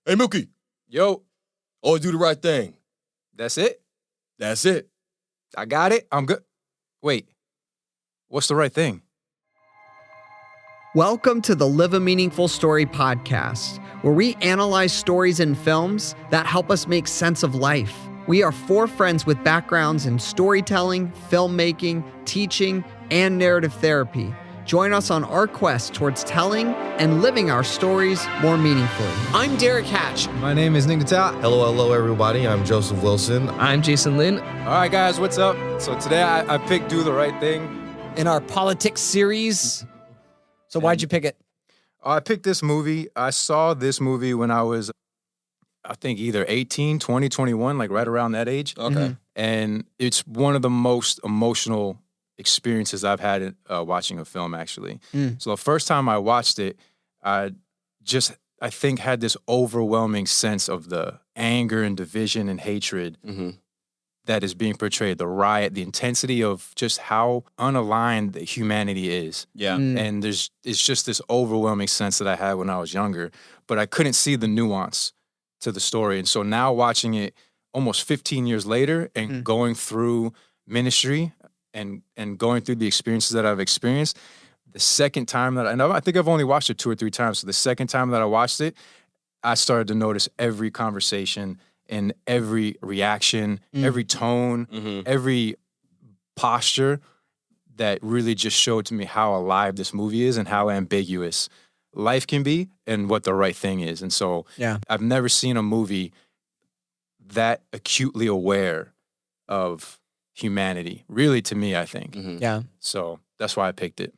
Hey, Mookie. Yo, Always do the right thing. that's it? That's it. I got it? I'm good. Wait, what's the right thing? Welcome to the Live a Meaningful Story podcast, where we analyze stories and films that help us make sense of life. We are four friends with backgrounds in storytelling, filmmaking, teaching, and narrative therapy. Join us on our quest towards telling and living our stories more meaningfully. I'm Derek Hatch. My name is Nick Natal. Hello, everybody. I'm Joseph Wilson. I'm Jason Lynn. All right, guys, what's up? So today I picked Do the Right Thing. In our politics series. So why'd you pick it? I picked this movie. I saw this movie when I was, I think, either 18, 20, 21, like right around that age. Okay. Mm-hmm. And it's one of the most emotional experiences I've had watching a film, actually. So the first time I watched it, I think had this overwhelming sense of the anger and division and hatred that is being portrayed, the riot, the intensity of just how unaligned that humanity is. Yeah. And it's just this overwhelming sense that I had when I was younger, but I couldn't see the nuance to the story. And so now watching it almost 15 years later and going through ministry and going through the experiences that I've experienced, the second time that I think I've only watched it 2 or 3 times. So the second time that I watched it, I started to notice every conversation and every reaction, every tone, every posture that really just showed to me how alive this movie is and how ambiguous life can be and what the right thing is. And so I've never seen a movie that acutely aware of humanity, really, to me, I think. Yeah. So that's why I picked it.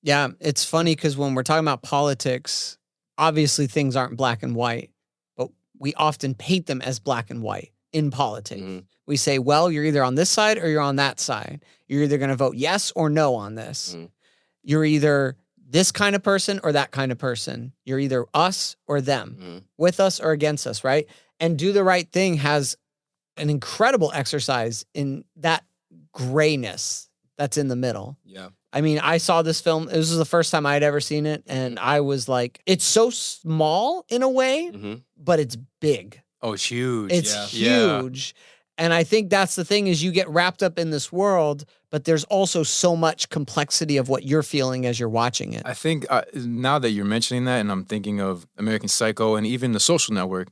Yeah, it's funny because when we're talking about politics, obviously things aren't black and white, but we often paint them as black and white in politics. We say, well, you're either on this side or you're on that side. You're either going to vote yes or no on this. You're either this kind of person or that kind of person. You're either us or them, with us or against us, right? And Do the Right Thing has an incredible exercise in that grayness that's in the middle. Yeah. I mean, I saw this film. This was the first time I'd ever seen it. And I was like, it's so small in a way, but it's big. Oh, it's huge. It's huge. And I think that's the thing is you get wrapped up in this world, but there's also so much complexity of what you're feeling as you're watching it. I think now that you're mentioning that, and I'm thinking of American Psycho and even The Social Network,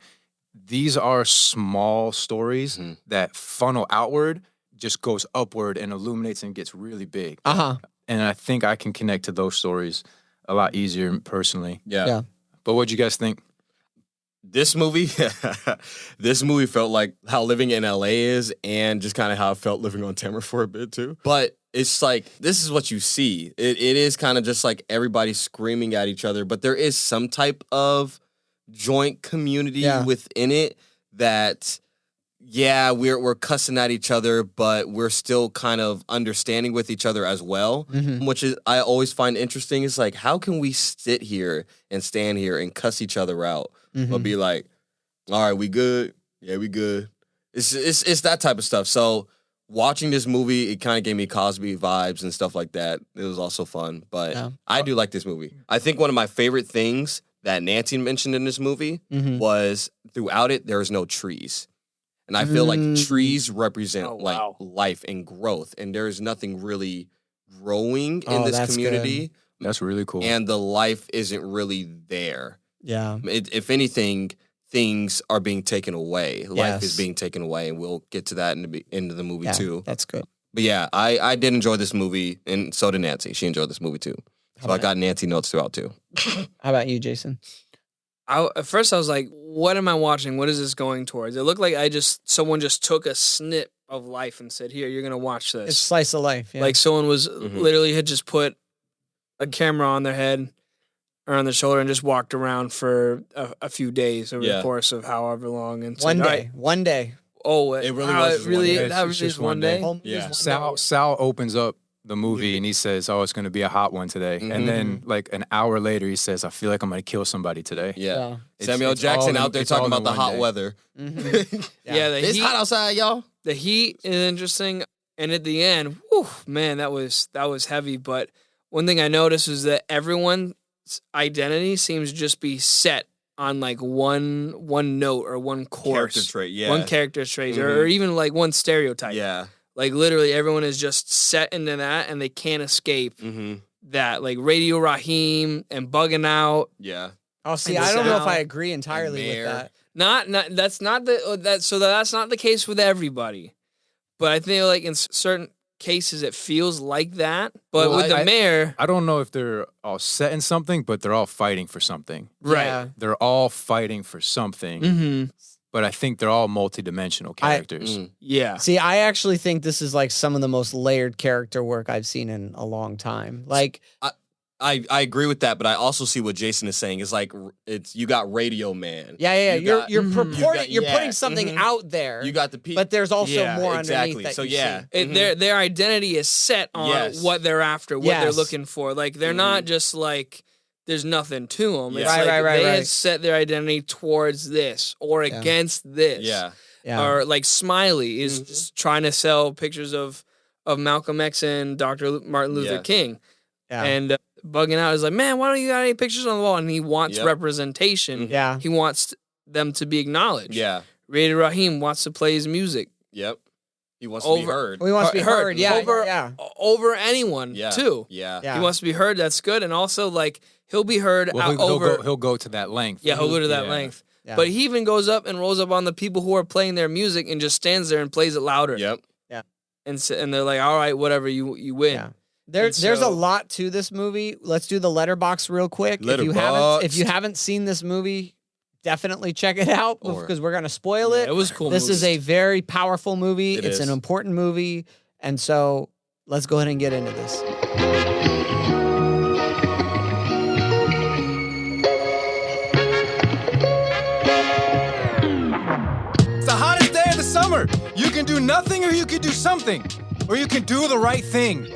these are small stories that funnel outward, just goes upward and illuminates and gets really big. And I think I can connect to those stories a lot easier personally. Yeah. But what'd you guys think? This movie felt like how living in LA is and just kind of how I felt living on Tamara for a bit too. But it's like, this is what you see. It is kind of just like everybody screaming at each other, but there is some type of joint community within it that, we're cussing at each other, but we're still kind of understanding with each other as well, which is I always find interesting. Is like, how can we sit here and stand here and cuss each other out, but be like, all right, we good? Yeah, we good. It's that type of stuff. So watching this movie, it kind of gave me Cosby vibes and stuff like that. It was also fun, but I do like this movie. I think one of my favorite things that Nancy mentioned in this movie was throughout it, there is no trees. And I feel like trees represent life and growth. And there is nothing really growing in this community. Good. That's really cool. And the life isn't really there. Yeah. If anything, things are being taken away. Life is being taken away. And we'll get to that in the end of the movie too. That's good. But yeah, I did enjoy this movie. And so did Nancy. She enjoyed this movie too. So I got Nancy notes throughout too. How about you, Jason? At first I was like, what am I watching? What is this going towards? It looked like someone just took a snip of life and said, here, you're going to watch this. It's slice of life. Yeah. Like someone was literally had just put a camera on their head or on their shoulder and just walked around for a few days over the course of however long. And said, one day. Oh, it really was just one day. That was just one day? Yeah. Sal opens up the movie and he says, oh, it's going to be a hot one today. And then like an hour later, he says, I feel like I'm going to kill somebody today. Yeah. Samuel Jackson out there talking about the hot weather. It's hot outside, y'all. The heat is interesting. And at the end, whew, man, that was heavy. But one thing I noticed is that everyone's identity seems to just be set on like one note or one course, Character trait, yeah. one character trait, or even like one stereotype. Yeah. Like literally, everyone is just set into that, and they can't escape that. Like Radio Raheem and Bugging Out. Yeah. Oh, see, And I don't know if Sal I agree entirely with that. That's not the case with everybody, but I think like in certain cases it feels like that. But with the mayor, I don't know if they're all set in something, but they're all fighting for something. right? Yeah. They're all fighting for something, but I think they're all multidimensional characters. Yeah. See, I actually think this is like some of the most layered character work I've seen in a long time. Like, I agree with that, but I also see what Jason is saying. It's like you got Radio Man. yeah. You're purporting, you're yeah, putting something out there. You got the people, but there's also more exactly. underneath that So you yeah, see. Their identity is set on what they're after, what they're looking for. Like they're not just like there's nothing to them. Yeah. It's Right, like they right. had set their identity towards this or against this. yeah. Or like Smiley is just trying to sell pictures of Malcolm X and Dr. Martin Luther King. Yeah. And Bugging Out is like, man, why don't you got any pictures on the wall? And he wants representation. Yeah. He wants them to be acknowledged. Yeah. Radio Raheem wants to play his music. Yep. He wants to be heard. We want to be heard. Yeah. Over anyone, too. Yeah. He wants to be heard. That's good. And also, like, he'll be heard He'll go to that length. Yeah, he'll go to that length. Yeah. But he even goes up and rolls up on the people who are playing their music and just stands there and plays it louder. Yep. Yeah. And they're like, all right, whatever, you win. Yeah. There's a lot to this movie. Let's do the letterbox real quick. If you haven't seen this movie, definitely check it out because we're gonna spoil it. It was cool. This is a very powerful movie. It's an important movie, and so let's go ahead and get into this. It's the hottest day of the summer. You can do nothing or you can do something. Or you can do the right thing.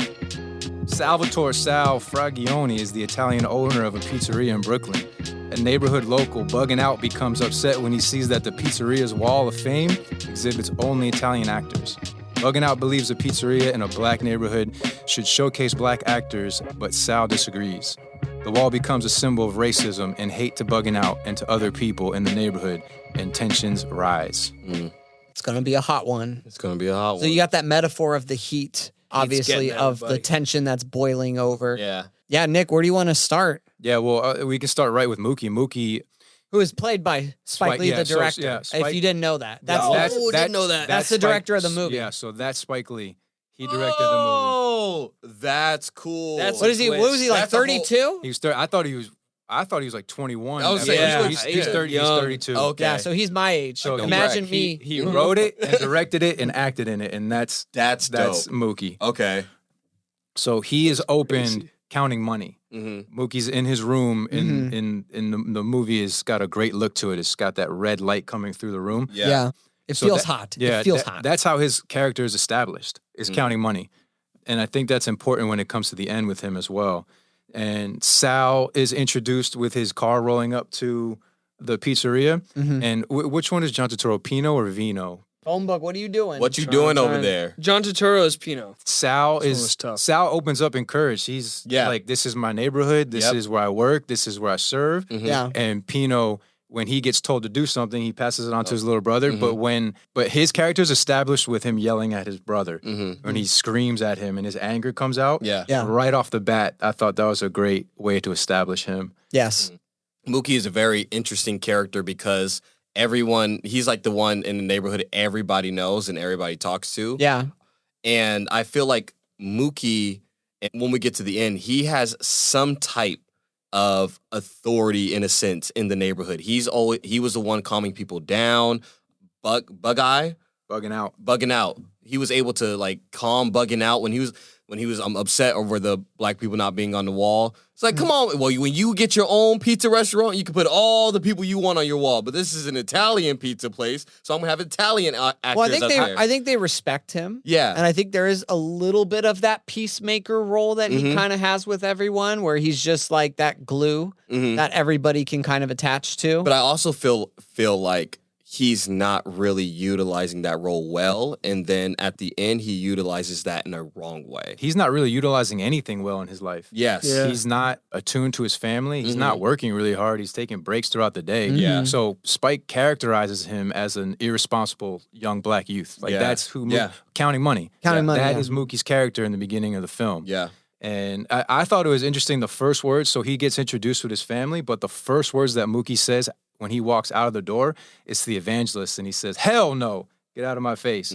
Salvatore Sal Fragioni is the Italian owner of a pizzeria in Brooklyn. A neighborhood local, Bugging Out, becomes upset when he sees that the pizzeria's wall of fame exhibits only Italian actors. Bugging Out believes a pizzeria in a black neighborhood should showcase black actors, but Sal disagrees. The wall becomes a symbol of racism and hate to Bugging Out and to other people in the neighborhood, and tensions rise. It's gonna be a hot one. It's gonna be a hot one. So you got that metaphor of the heat, obviously, of the tension that's boiling over. Yeah. Yeah, Nick, where do you want to start? Yeah, well, we can start right with Mookie. Mookie, who is played by Spike Lee, the director. If you didn't know that, didn't know that. That's the director of the movie. Yeah, so that's Spike Lee. He directed the Oh, that's cool. That's What is he? What was he like? That's a whole- 32? movie. I thought he was like 21. I was saying, he's 30. He's 32. Okay. Yeah, so he's my age. So imagine me. He wrote it and directed it and acted in it, and that's dope. Mookie. Okay. So he is opened counting money. Mookie's in his room in the movie. Has got a great look to it. It's got that red light coming through the room. Yeah. It feels hot. Yeah, it feels hot. That's how his character is established, is counting money. And I think that's important when it comes to the end with him as well. And Sal is introduced with his car rolling up to the pizzeria. And which one is John Turturro, Pinot or Vino? Phone book, what are you doing? What you doing over there? John Turturro is Pinot. Sal opens up encouraged. He's Yeah. like, this is my neighborhood. This is where I work. This is where I serve. Yeah. And Pinot, when he gets told to do something, he passes it on to his little brother. But his character's established with him yelling at his brother. When he screams at him and his anger comes out. Yeah. Right off the bat, I thought that was a great way to establish him. Yes. Mookie is a very interesting character because he's like the one in the neighborhood everybody knows and everybody talks to. Yeah. And I feel like Mookie, when we get to the end, he has some type of authority in a sense in the neighborhood. He was the one calming people down. Bugging out. He was able to like calm Bugging Out when he was upset over the black people not being on the wall. It's like, come on. Well, when you get your own pizza restaurant, you can put all the people you want on your wall. But this is an Italian pizza place, so I'm gonna have Italian actors. Well, I think they respect him. Yeah. And I think there is a little bit of that peacemaker role that he kind of has with everyone, where he's just like that glue that everybody can kind of attach to. But I also feel like he's not really utilizing that role well. And then at the end, he utilizes that in a wrong way. He's not really utilizing anything well in his life. Yes. Yeah. He's not attuned to his family. He's not working really hard. He's taking breaks throughout the day. Yeah. So Spike characterizes him as an irresponsible young black youth. Like that's who counting money. Counting money. That is Mookie's character in the beginning of the film. Yeah. And I thought it was interesting the first words. So he gets introduced with his family, but the first words that Mookie says when he walks out of the door, it's the evangelist, and he says, "Hell no, get out of my face."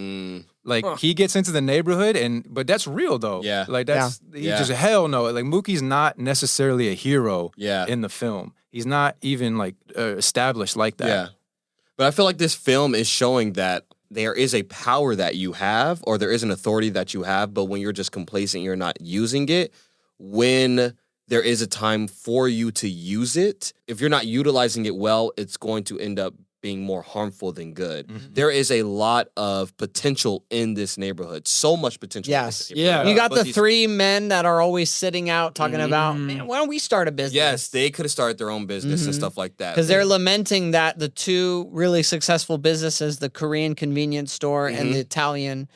Like he gets into the neighborhood, but that's real though. Yeah. Like that's he just hell no. Like Mookie's not necessarily a hero in the film. He's not even like established like that. Yeah. But I feel like this film is showing that there is a power that you have, or there is an authority that you have, but when you're just complacent, you're not using it. When there is a time for you to use it, if you're not utilizing it well, it's going to end up being more harmful than good. There is a lot of potential in this neighborhood. So much potential. Yes. Yeah. You got the three men that are always sitting out talking about, man, why don't we start a business? Yes, they could have started their own business and stuff like that. Because they're lamenting that the two really successful businesses, the Korean convenience store and the Italian,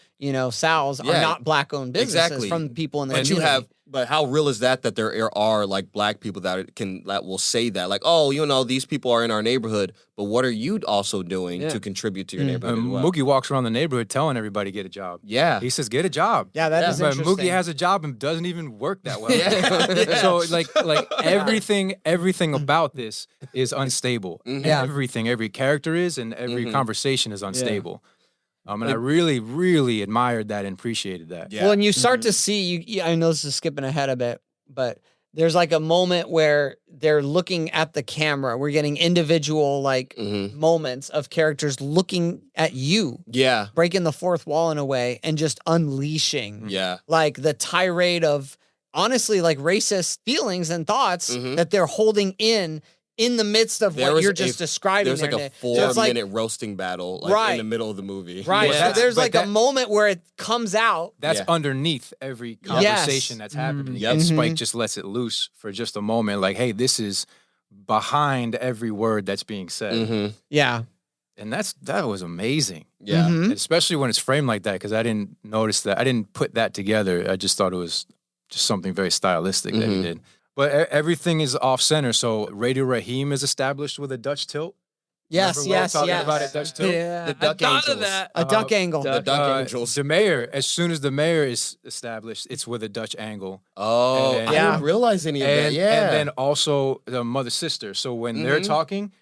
Sal's, are not black-owned businesses from people in the community. But how real is that there are like black people that will say that, like, oh, these people are in our neighborhood, but what are you also doing to contribute to your neighborhood as well? Mookie walks around the neighborhood telling everybody get a job. Yeah. He says, get a job. Yeah, that is interesting. Mookie has a job and doesn't even work that well. So like everything about this is unstable. Everything, every character is, and every conversation is unstable. And I really, really admired that and appreciated that. Yeah. Well, and you start to see, I know this is skipping ahead a bit, but there's like a moment where they're looking at the camera. We're getting individual moments of characters looking at you. Yeah. Breaking the fourth wall in a way and just unleashing. Yeah. Like the tirade of honestly like racist feelings and thoughts that they're holding in the midst of what you're just describing. There's like a 4-minute roasting battle in the middle of the movie. Right. Yeah. So there's a moment where it comes out. That's underneath every conversation that's happening. And Spike just lets it loose for just a moment. Like, hey, this is behind every word that's being said. Yeah. And that was amazing. Yeah. And especially when it's framed like that, because I didn't notice that. I didn't put that together. I just thought it was just something very stylistic that he did. But everything is off center. So Radio Raheem is established with a Dutch tilt. Yes. Talking about it, Dutch tilt. Yeah. The Duck Angels. A duck angle. The Duck Angels. The mayor, as soon as the mayor is established, it's with a Dutch angle. Oh, And- I didn't realize any of that. Yeah. And then also the mother sister. So when they're talking,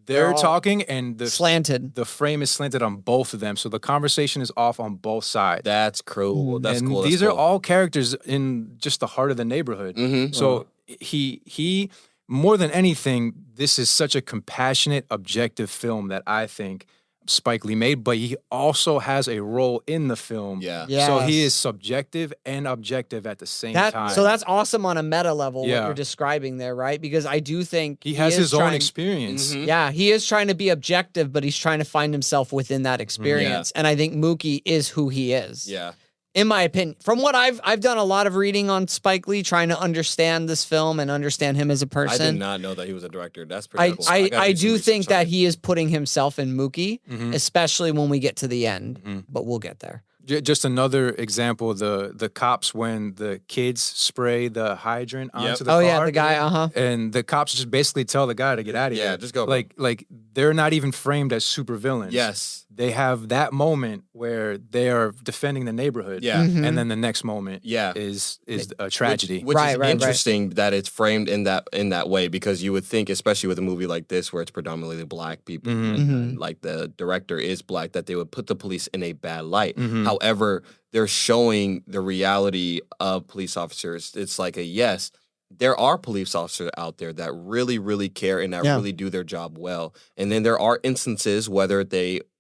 they're talking, and Slanted. the frame is slanted on both of them. So the conversation is off on both sides. That's cool. That's and cool. These are all characters in just the heart of the neighborhood. So he more than anything, this is such a compassionate, objective film that I think Spike Lee made, but he also has a role in the film. Yeah. So he is subjective and objective at the same time. So that's awesome on a meta level, what Yeah. you're describing there, right? Because I do think he has is his own trying- experience. Yeah, he is trying to be objective, but he's trying to find himself within that experience. And I think Mookie is who he is. Yeah. In my opinion, from what I've done a lot of reading on Spike Lee, trying to understand this film and understand him as a person. I did not know that he was a director. That's pretty cool. I do think that he is putting himself in Mookie, especially when we get to the end. But we'll get there. Just another example, the cops, when the kids spray the hydrant onto the car. Oh yeah, the guy, And the cops just basically tell the guy to get out of here. Yeah, just go. Like they're not even framed as supervillains. Yes. They have that moment where they are defending the neighborhood. Yeah. And then the next moment is a tragedy. Which is interesting that it's framed in that way, because you would think, especially with a movie like this where it's predominantly black people, and like the director is black, that they would put the police in a bad light. However, they're showing the reality of police officers. It's like yes, there are police officers out there that really, really care and that really do their job well. And then there are instances, whether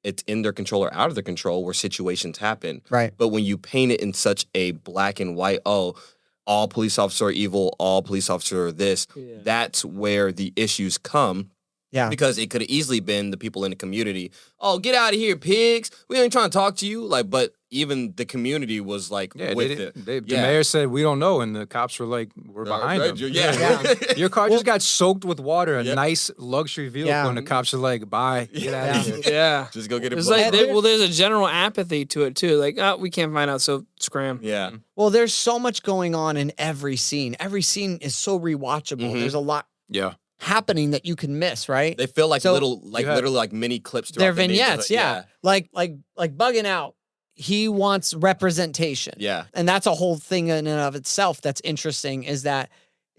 it's in their control or out of their control, where situations happen. Right. But when you paint it in such a black and white, all police officers are evil, all police officers are this, that's where the issues come. Yeah. Because it could have easily been the people in the community. Oh, get out of here, pigs. We ain't trying to talk to you. Like, but even the community was like with it. The mayor said, we don't know. And the cops were like, we're behind them. Yeah. Your car just got soaked with water, a nice luxury vehicle. Yeah. And the cops are like, bye. Get out of here. Yeah. Just go get it. It's like, there's a general apathy to it too. Like, we can't find out, so scram. Yeah. Well, there's so much going on in every scene. Every scene is so rewatchable. There's a lot happening that you can miss, right? They feel like literally like mini clips. They're vignettes, Like bugging out. He wants representation. Yeah. And that's a whole thing in and of itself that's interesting is that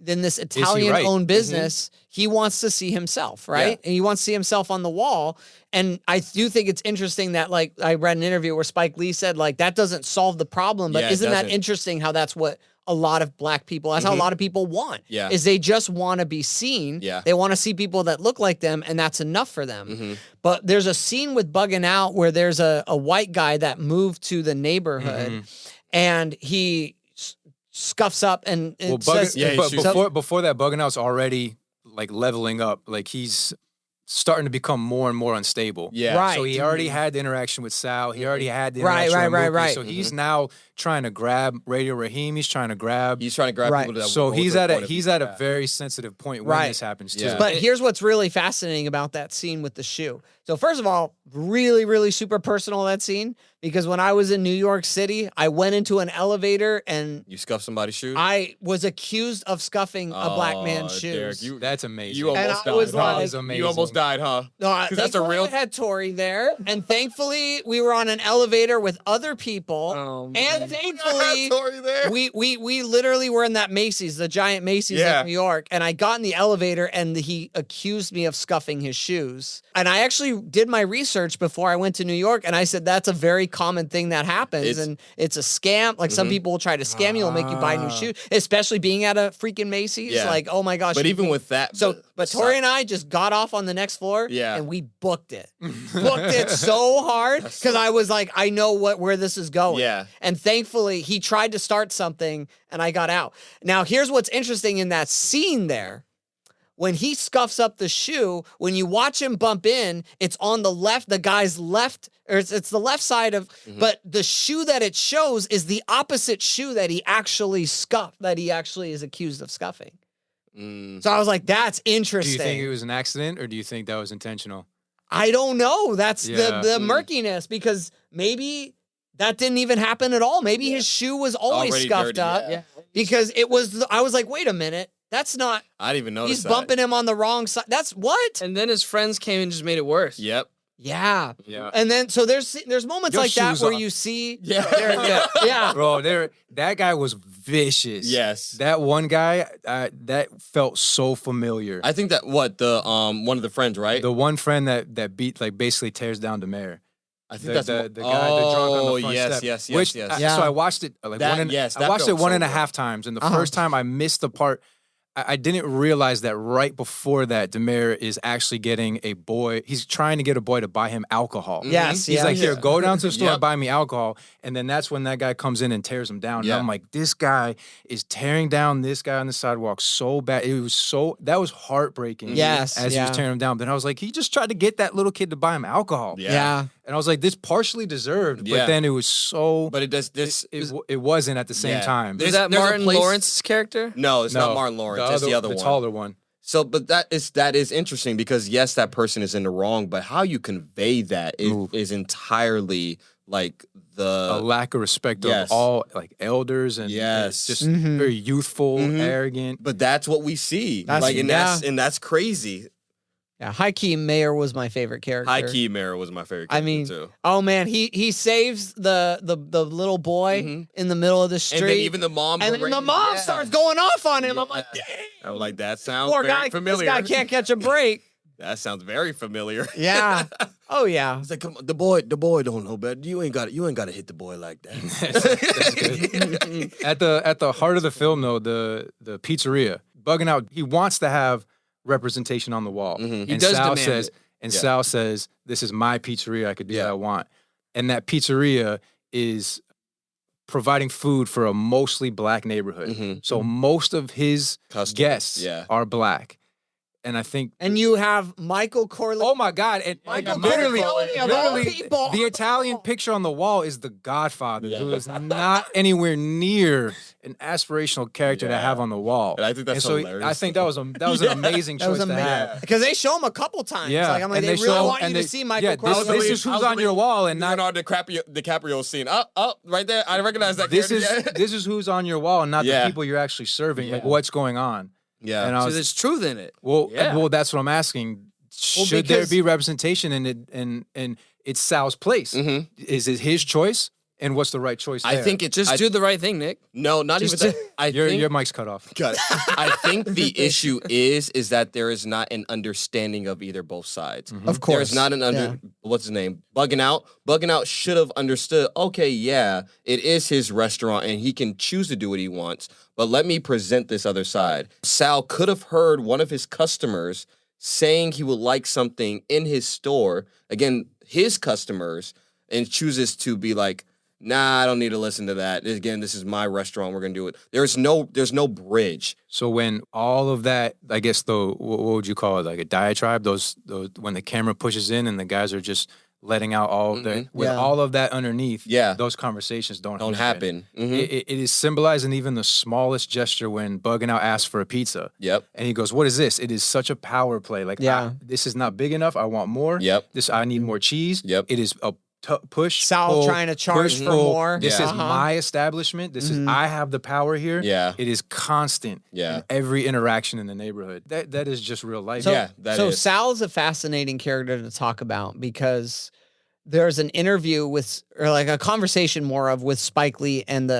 in this Italian-owned business, he wants to see himself, right? Yeah. And he wants to see himself on the wall. And I do think it's interesting that, like, I read an interview where Spike Lee said, like, that doesn't solve the problem, but isn't that interesting how that's what a lot of black people, that's how a lot of people want, is they just want to be seen. Yeah. They want to see people that look like them, and that's enough for them. But there's a scene with Bugging Out where there's a white guy that moved to the neighborhood, and he scuffs up and says, before that, Bugging Out's already like leveling up. Like he's starting to become more and more unstable. Yeah. Right. So he already had the interaction with Sal. He already had the interaction with Mookie. Right. So he's now trying to grab Radio Raheem. He's trying to grab people that. So he's at a very sensitive point when this happens too. Yeah. But here's what's really fascinating about that scene with the shoe. So first of all, really, really super personal, that scene, because when I was in New York City, I went into an elevator and You scuffed somebody's shoe? I was accused of scuffing a black man's shoes. Derek, That's amazing. you almost I was died. Huh? like- That is amazing. You almost died, huh? No, that's a real. I had Tori there, and thankfully we were on an elevator with other people, Oh, and thankfully Tori there. we literally were in that Macy's, the giant Macy's Yeah. in New York, and I got in the elevator, and he accused me of scuffing his shoes. And I actually did my research before I went to New York, and I said that's a very common thing that happens, and it's a scam. Like some people will try to scam you, they'll make you buy new shoes, especially being at a freaking Macy's. Yeah. Like, oh my gosh! But even with that, But Tori and I just got off on the next floor, and we booked it. Booked it so hard because I was like, I know where this is going. Yeah. And thankfully, he tried to start something, and I got out. Now, here's what's interesting in that scene there. When he scuffs up the shoe, when you watch him bump in, it's on the left, the guy's left, or it's the left side of, but the shoe that it shows is the opposite shoe that he actually scuffed, that he actually is accused of scuffing. So I was like, that's Do interesting. you think it was an accident, or do you think that was intentional? I don't know. That's Yeah. the murkiness, because maybe that didn't even happen at all. Maybe his shoe was always Already scuffed dirty, up yeah. because it was, I was like, wait a minute. That's not, I didn't even notice he's that. bumping him on the wrong side. That's what? And then his friends came and just made it worse. Yep. Yeah. Yeah. And then, so there's moments Your like that shoes where off. you see, Yeah. Bro, that guy was vicious. Yes. That one guy, that felt so familiar. I think that one of the friends, right? The one friend that beat, like, basically tears down the mayor. I think The that's guy, the drunk on the front step. yes, Which, yes. Yeah. So I watched it like That- one and yes, I that watched it felt one so and a good. half times, and the first time I missed the part. I didn't realize that right before that, the mayor is actually getting a boy. He's trying to get a boy to buy him alcohol. Yes, He's like, here, go down to the store Yep. and buy me alcohol. And then that's when that guy comes in and tears him down. Yeah. And I'm like, this guy is tearing down this guy on the sidewalk so bad. That was heartbreaking. Yes, As he was tearing him down. Then I was like, he just tried to get that little kid to buy him alcohol. Yeah. And I was like, this partially deserved. Yeah. But then it was so. But it does this. It wasn't at the same Yeah. time. Is that There's a Martin place- Lawrence's character? No, it's No, not Martin Lawrence. It's the other one. taller one. So, but that is interesting because yes, that person is in the wrong, but how you convey that is entirely like A lack of respect Yes. of all like elders and Yes. just very youthful, arrogant. But that's what we see. That's- And that's crazy. Yeah. High Key Mayor was my favorite character. High Key Mayor was my favorite character I mean, too. oh man, he saves the little boy in the middle of the street. And then even the mom And then the mom starts going off on him. I'm like, dang. I was like, that sounds Poor very guy, familiar. this guy can't catch a break. That sounds very familiar. Yeah. Oh yeah. It's like, come on, the boy don't know better. You ain't got to hit the boy like that. At the heart of the film, though, the pizzeria, Bugging Out, he wants to have representation on the wall. Mhm. And does Sal demand says, it. and Yeah. Sal says, this is my pizzeria. I could do Yeah. what I want. And that pizzeria is providing food for a mostly black neighborhood. Mhm. So most of his Customers, guests yeah. are black. And I think, And you have Michael Corleone. oh my God, and Michael literally, Corleone of all literally, people. the Italian picture on the wall is the Godfather, who is not anywhere near an aspirational character to have on the wall. And I think that's hilarious. I think that was an amazing choice to have. Because they show him a couple times. Yeah, Like, I'm like, and they they really show- want you and to they- see Michael yeah, Corleone. this is who's on your wall, and not Leonardo DiCaprio scene. Right there. I recognize that this character. is this is who's on your wall, and not the people you're actually serving. Like, what's going on? Yeah. And I So was, there's truth in it. well, Yeah. that's what I'm asking. Should there be representation in it? And it's Sal's place. Is it his choice? And what's the right choice there? I think it's Just do the right thing, Nick. No, not Just even that. your mic's cut off. I think the issue is that there is not an understanding of either both sides. Of course. There's not an what's his name? Bugging Out. Bugging Out should have understood, okay, yeah, it is his restaurant and he can choose to do what he wants, but let me present this other side. Sal could have heard one of his customers saying he would like something in his store, again, his customers, and chooses to be like, nah, I don't need to listen to that. Again, this is my restaurant. We're gonna do it. There's no bridge. So when all of that, I guess, what would you call it, like a diatribe? Those when the camera pushes in and the guys are just letting out all with all of that underneath. Yeah. those conversations don't happen. It is symbolized in even the smallest gesture when Bugging Out asks for a pizza. Yep. And he goes, "What is this?" It is such a power play. Like, this is not big enough. I want more. Yep. I need more cheese. Yep. It is a push. Sal pull, trying to charge push, for pull. more. This Yeah. is my establishment. This is I have the power here. Yeah. It is constant. Yeah. In every interaction in the neighborhood. That is just real life. So, that is. Sal is a fascinating character to talk about because there's an interview or like a conversation more of with Spike Lee and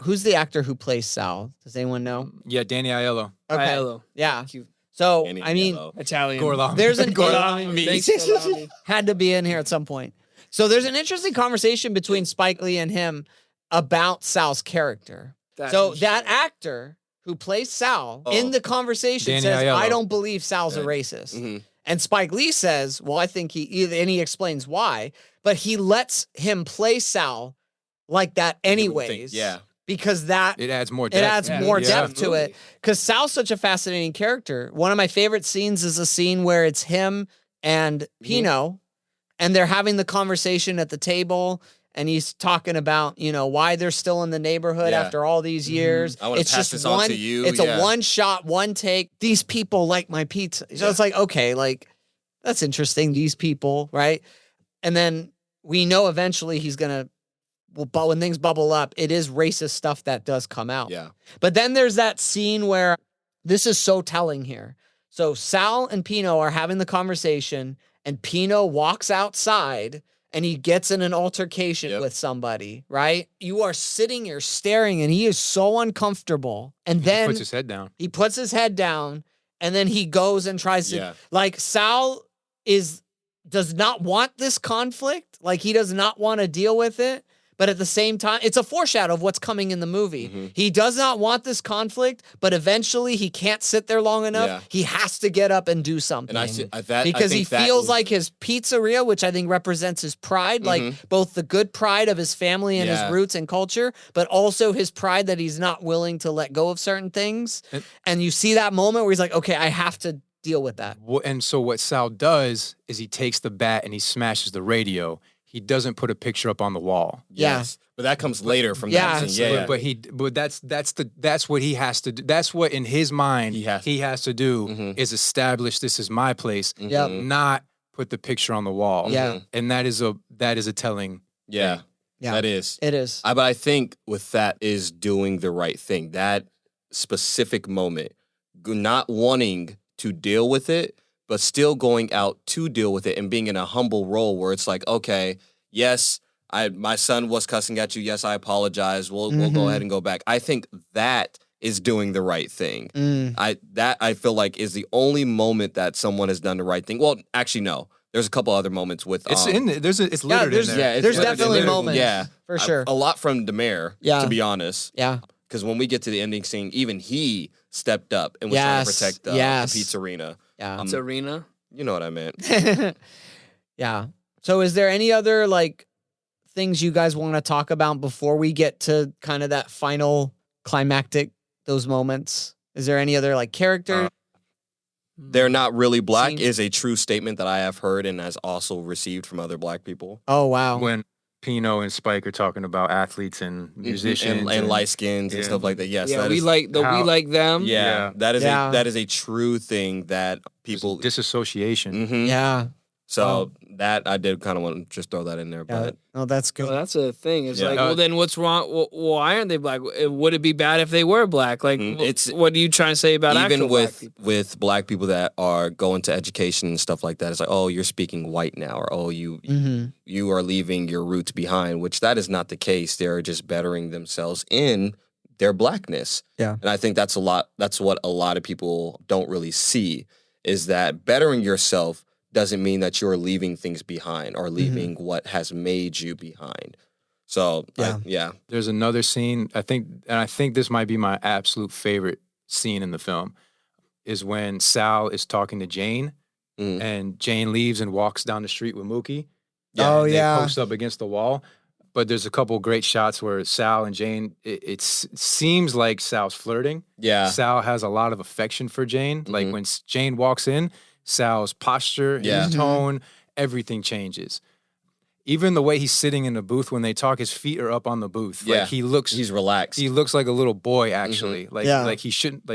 who's the actor who plays Sal? Does anyone know? Yeah, Danny Aiello. Okay. Aiello. Yeah. Cute. So, Danny I mean, Aiello. Italian. Gorlami. there's an Gorlami. Thanks, Gorlami. had to be in here at some point. So there's an interesting conversation between Spike Lee and him about Sal's character. That's So interesting. that actor who plays Sal in the conversation Danny says, Aiello. "I don't believe Sal's a racist." And Spike Lee says, "Well, I think and he explains why, but he lets him play Sal like that anyways." Yeah. Because It adds more depth. it adds more depth to movie. it. Because Sal's such a fascinating character. One of my favorite scenes is a scene where it's him and Pino, and they're having the conversation at the table, and he's talking about, why they're still in the neighborhood after all these years. I wanna pass this on to you. It's Yeah. a one shot, one take. These people like my pizza. So it's like, okay, like, that's interesting. These people, right? And then we know eventually he's going to, but when things bubble up, it is racist stuff that does come out. Yeah. But then there's that scene where this is so telling here. So Sal and Pino are having the conversation, and Pino walks outside and he gets in an altercation with somebody, right? You are sitting here staring, and he is so uncomfortable. And then Puts his head down. he puts his head down, and then he goes and tries to, like, Sal does not want this conflict. Like, he does not want to deal with it. But at the same time, it's a foreshadow of what's coming in the movie. He does not want this conflict, but eventually he can't sit there long enough. Yeah. He has to get up and do something. And I see that because I he think that feels was- like his pizzeria, which I think represents his pride, like both the good pride of his family and his roots and culture, but also his pride that he's not willing to let go of certain things. And you see that moment where he's like, okay, I have to deal with that. And so what Sal does is he takes the bat and he smashes the radio. He doesn't put a picture up on the wall. Yes. But that comes later from Yeah. that scene. Yeah. But that's what he has to do. That's what in his mind he has to do is establish this is my place, not put the picture on the wall. Yeah. And that is a telling. Yeah. thing. Yeah. That is. It is. But I think with that is doing the right thing. That specific moment, not wanting to deal with it, but still going out to deal with it and being in a humble role where it's like, okay, yes, my son was cussing at you. Yes, I apologize. We'll go ahead and go back. I think that is doing the right thing. I feel like is the only moment that someone has done the right thing. Well, actually, no. There's a couple other moments with It's in there. It's littered in there. Yeah, There's littered definitely in there. moments. Yeah, For sure. A lot from Demare. Yeah. To be honest. Yeah. Because when we get to the ending scene, even he stepped up and was trying to protect the pizzerina. Yeah. Pizzerina. You know what I meant. Yeah. So is there any other like things you guys want to talk about before we get to kind of that final climactic, those moments? Is there any other like character? they're not really black Seen. is a true statement that I have heard and has also received from other black people. Oh wow. When Pino and Spike are talking about athletes and musicians and light skins and stuff like that. Yes, Yeah, that we is, like we how- like them. yeah, Yeah. that is a true thing that people. disassociation. Mhm. Yeah. So that I did kind of want to just throw that in there, Yeah. but Oh, that's good. Well, that's a thing. It's Yeah. like, well, then what's wrong? Why aren't they black? Would it be bad if they were black? Like, what are you trying to say about even actual black with people? with black people that are going to education and stuff like that, it's like, oh, you're speaking white now, or oh, you are leaving your roots behind, which that is not the case. They're just bettering themselves in their blackness. Yeah. And I think that's what a lot of people don't really see, is that bettering yourself doesn't mean that you're leaving things behind or leaving what has made you behind. So yeah. There's another scene, I think this might be my absolute favorite scene in the film, is when Sal is talking to Jane, and Jane leaves and walks down the street with Mookie. Oh, They yeah. post up against the wall. But there's a couple great shots where Sal and Jane, it seems like Sal's flirting. Yeah. Sal has a lot of affection for Jane. Like when Jane walks in, Sal's posture, his tone, everything changes. Even the way he's sitting in the booth when they talk, his feet are up on the booth. Yeah. Like He's relaxed. he looks like a little boy, actually. Like he shouldn't,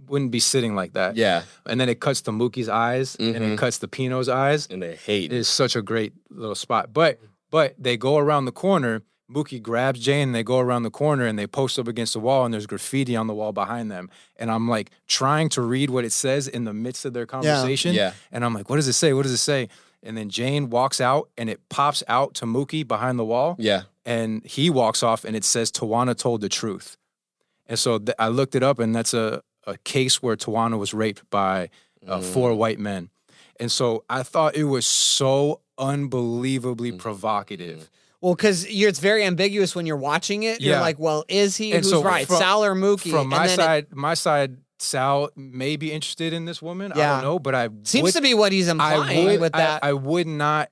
wouldn't be sitting like that. Yeah. And then it cuts to Mookie's eyes, and it cuts to Pino's eyes. And they hate It is such a great little spot. But they go around the corner. Mookie grabs Jane, and they go around the corner, and they post up against the wall, and there's graffiti on the wall behind them. And I'm like trying to read what it says in the midst of their conversation. Yeah. And I'm like, what does it say? What does it say? And then Jane walks out, and it pops out to Mookie behind the wall. Yeah. And he walks off, and it says, Tawana told the truth. And so I looked it up, and that's a case where Tawana was raped by 4 white men. And so I thought it was so unbelievably provocative. Well, because it's very ambiguous when you're watching it. You're Yeah. like, well, is he? And Who's so right, from- Sal or Mookie? From And then my side, Sal may be interested in this woman. I Yeah. don't know, but seems to be what he's implying with that. I would not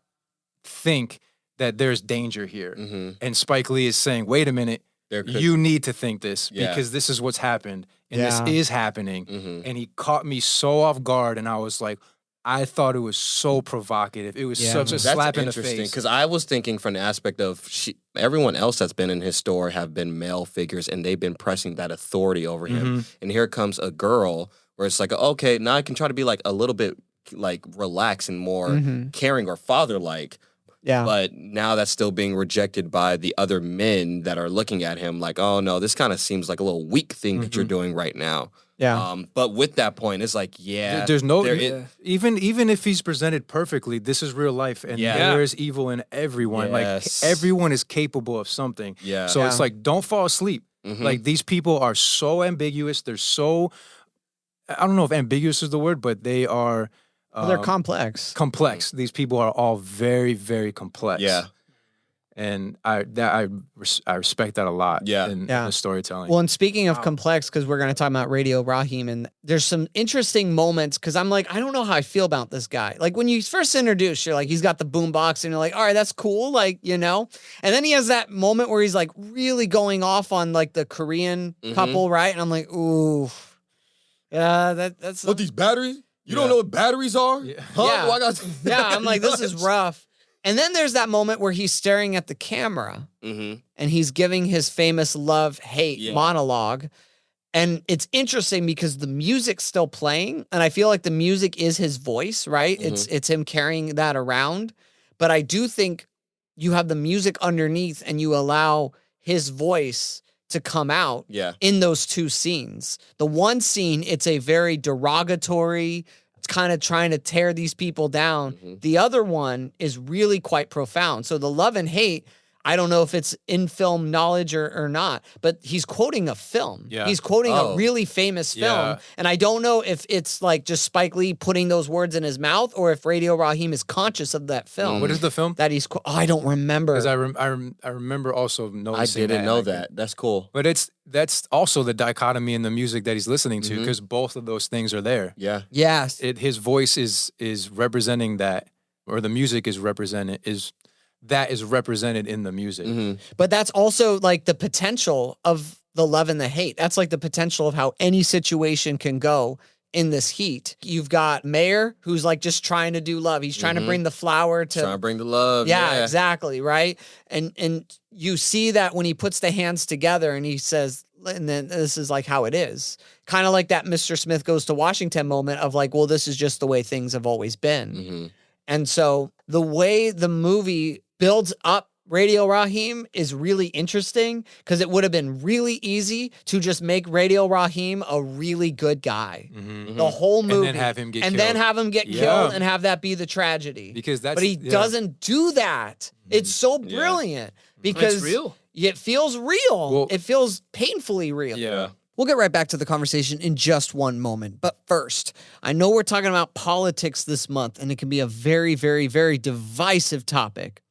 think that there's danger here. And Spike Lee is saying, wait a minute, you need to think this because this is what's happened and this is happening. And he caught me so off guard, and I was like, I thought it was so provocative. It was such a slap in the face. Because I was thinking from the aspect of everyone else that's been in his store have been male figures, and they've been pressing that authority over him. And here comes a girl where it's like, okay, now I can try to be like a little bit like relaxed and more caring or father-like. Yeah. But now that's still being rejected by the other men that are looking at him like, oh no, this kind of seems like a little weak thing that you're doing right now. Yeah. But with that point, it's like, There's no even if he's presented perfectly, this is real life, and there is evil in everyone. Yes. Like everyone is capable of something. Yeah. So it's like, don't fall asleep. Like these people are so ambiguous. They're so, I don't know if ambiguous is the word, but they are. They're complex. Complex. These people are all very, very complex. Yeah. And I respect that a lot. In the storytelling. Well, and speaking of complex, because we're going to talk about Radio Raheem, and there's some interesting moments because I'm like, I don't know how I feel about this guy. Like when you first introduced, you're like, he's got the boombox, and you're like, all right, that's cool, like, you know. And then he has that moment where he's like really going off on like the Korean couple, right? And I'm like, ooh, yeah, that's what, these batteries? You don't know what batteries are? Yeah. Huh? Yeah, I'm like, this is rough. And then there's that moment where he's staring at the camera and he's giving his famous love-hate monologue. And it's interesting because the music's still playing, and I feel like the music is his voice, right? It's him carrying that around. But I do think you have the music underneath and you allow his voice to come out in those two scenes. The one scene, it's a very derogatory, it's kind of trying to tear these people down. The other one is really quite profound. So the love and hate, I don't know if it's in film knowledge or not, but he's quoting a film. Yeah. He's quoting a really famous film. Yeah. And I don't know if it's like just Spike Lee putting those words in his mouth or if Radio Raheem is conscious of that film. What is the film? That he's, I don't remember. Because I remember also noticing I didn't know that. That's cool. But that's also the dichotomy in the music that he's listening to, because both of those things are there. Yeah. Yes. His voice is representing that, or the music is represented in the music. But that's also like the potential of the love and the hate. That's like the potential of how any situation can go in this heat. You've got Mayer, who's like just trying to do love. He's trying to bring the flower to... Trying to bring the love. Yeah, exactly, right? And you see that when he puts the hands together and he says, and then this is like how it is. Kind of like that Mr. Smith Goes to Washington moment of like, well, this is just the way things have always been. And so the way the movie builds up Radio Raheem is really interesting because it would have been really easy to just make Radio Raheem a really good guy. The whole movie. And then have him get killed. Then have him get killed and have that be the tragedy. But he doesn't do that. It's so brilliant because it's real. It feels real. Well, it feels painfully real. Yeah. We'll get right back to the conversation in just one moment. But first, I know we're talking about politics this month, and it can be a very, very, very divisive topic.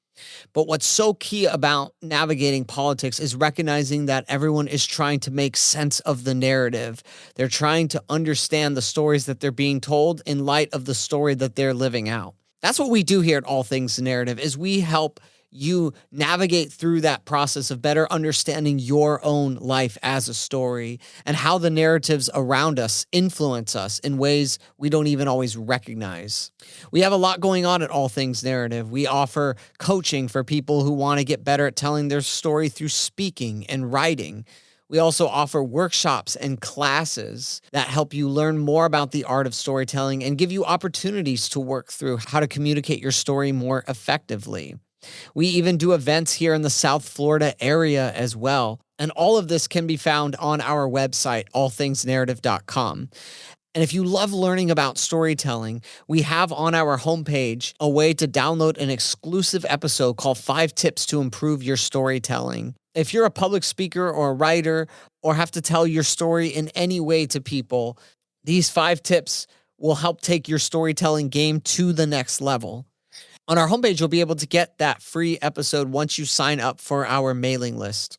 But what's so key about navigating politics is recognizing that everyone is trying to make sense of the narrative. They're trying to understand the stories that they're being told in light of the story that they're living out. That's what we do here at All Things Narrative, is we help you navigate through that process of better understanding your own life as a story and how the narratives around us influence us in ways we don't even always recognize. We have a lot going on at All Things Narrative. We offer coaching for people who want to get better at telling their story through speaking and writing. We also offer workshops and classes that help you learn more about the art of storytelling and give you opportunities to work through how to communicate your story more effectively. We even do events here in the South Florida area as well. And all of this can be found on our website, allthingsnarrative.com. And if you love learning about storytelling, we have on our homepage a way to download an exclusive episode called 5 Tips to Improve Your Storytelling. If you're a public speaker or a writer or have to tell your story in any way to people, these 5 tips will help take your storytelling game to the next level. On our homepage, you'll be able to get that free episode once you sign up for our mailing list.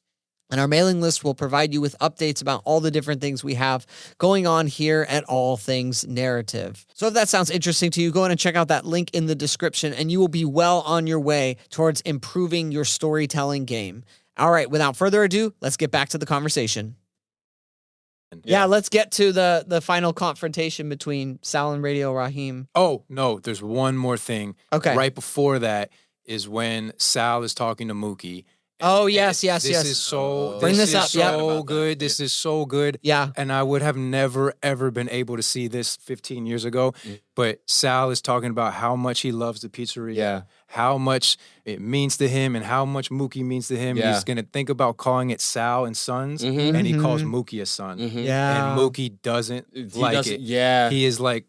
And our mailing list will provide you with updates about all the different things we have going on here at All Things Narrative. So if that sounds interesting to you, go ahead and check out that link in the description, and you will be well on your way towards improving your storytelling game. All right, without further ado, let's get back to the conversation. Yeah, let's get to the final confrontation between Sal and Radio Raheem. Oh, no, there's one more thing. Okay. Right before that is when Sal is talking to Mookie. Oh, yes. This is so Bring this up. So good. This is so good. Yeah. And I would have never, ever been able to see this 15 years ago. But Sal is talking about how much he loves the pizzeria, how much it means to him, and how much Mookie means to him. He's going to think about calling it Sal and Sons, and he calls Mookie a son. Yeah. And Mookie doesn't like it. Yeah. He is like,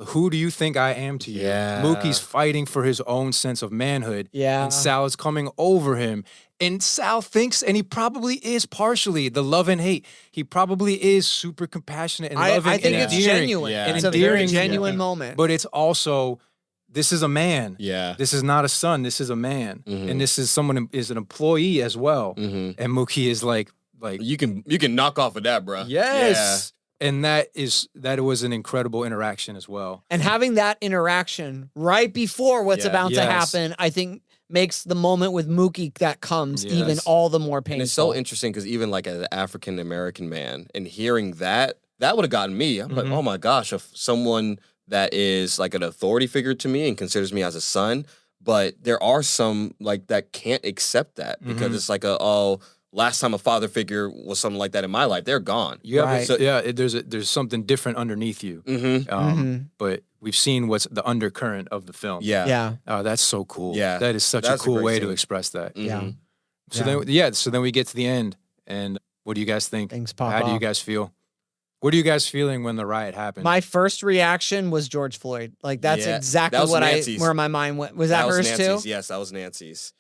who do you think I am to you? Yeah. Mookie's fighting for his own sense of manhood. Yeah. And Sal is coming over him. And Sal thinks, and he probably is partially, the love and hate. He probably is super compassionate and loving. I think and it's endearing. genuine. Yeah. It's a very genuine moment. But it's also, this is a man. Yeah. This is not a son. This is a man. And this is someone who is an employee as well. And Mookie is like You can knock off of that, bro. yes. And that was an incredible interaction as well. And having that interaction right before what's about to happen, I think makes the moment with Mookie that comes even all the more painful. And it's so interesting because even like as an African American man and hearing that would have gotten me. I'm like, oh my gosh, if someone that is like an authority figure to me and considers me as a son, but there are some like that can't accept that because it's like last time a father figure was something like that in my life, they're gone. There's something different underneath you. But we've seen what's the undercurrent of the film. Yeah. Oh, that's so cool. Yeah. That is such a That's a cool great way scene. to express that. Yeah. So then we get to the end, and what do you guys think? Things pop How do you off. guys feel? What are you guys feeling when the riot happened? My first reaction was George Floyd. Like that's Yeah, exactly that was what Nancy's. where my mind went. Was that hers Nancy's. too? Yes, that was Nancy's.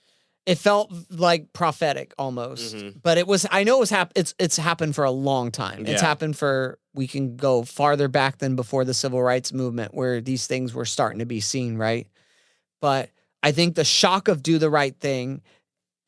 It felt like prophetic almost, but it was. I know it was it's happened for a long time. It's Yeah. happened for. We can go farther back than before the civil rights movement, where these things were starting to be seen, right? But I think the shock of Do the Right Thing,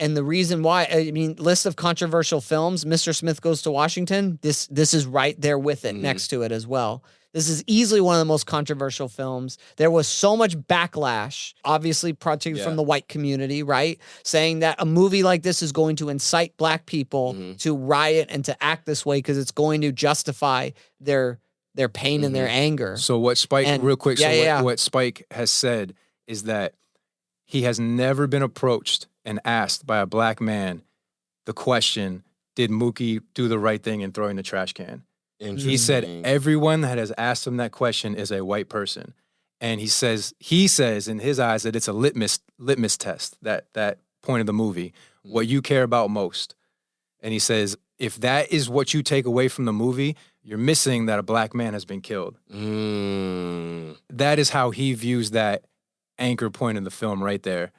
and the reason why. I mean, list of controversial films. Mr. Smith Goes to Washington. This is right there with it, next to it as well. This is easily one of the most controversial films. There was so much backlash, obviously, particularly from the white community, right? Saying that a movie like this is going to incite black people to riot and to act this way because it's going to justify their their pain and their anger. So what Spike, real quick, what Spike has said is that he has never been approached and asked by a black man the question, did Mookie do the right thing in throwing the trash can? He said everyone that has asked him that question is a white person. And he says in his eyes that it's a litmus test, that point of the movie, what you care about most. And he says, if that is what you take away from the movie, you're missing that a black man has been killed. That is how he views that anchor point in the film right there.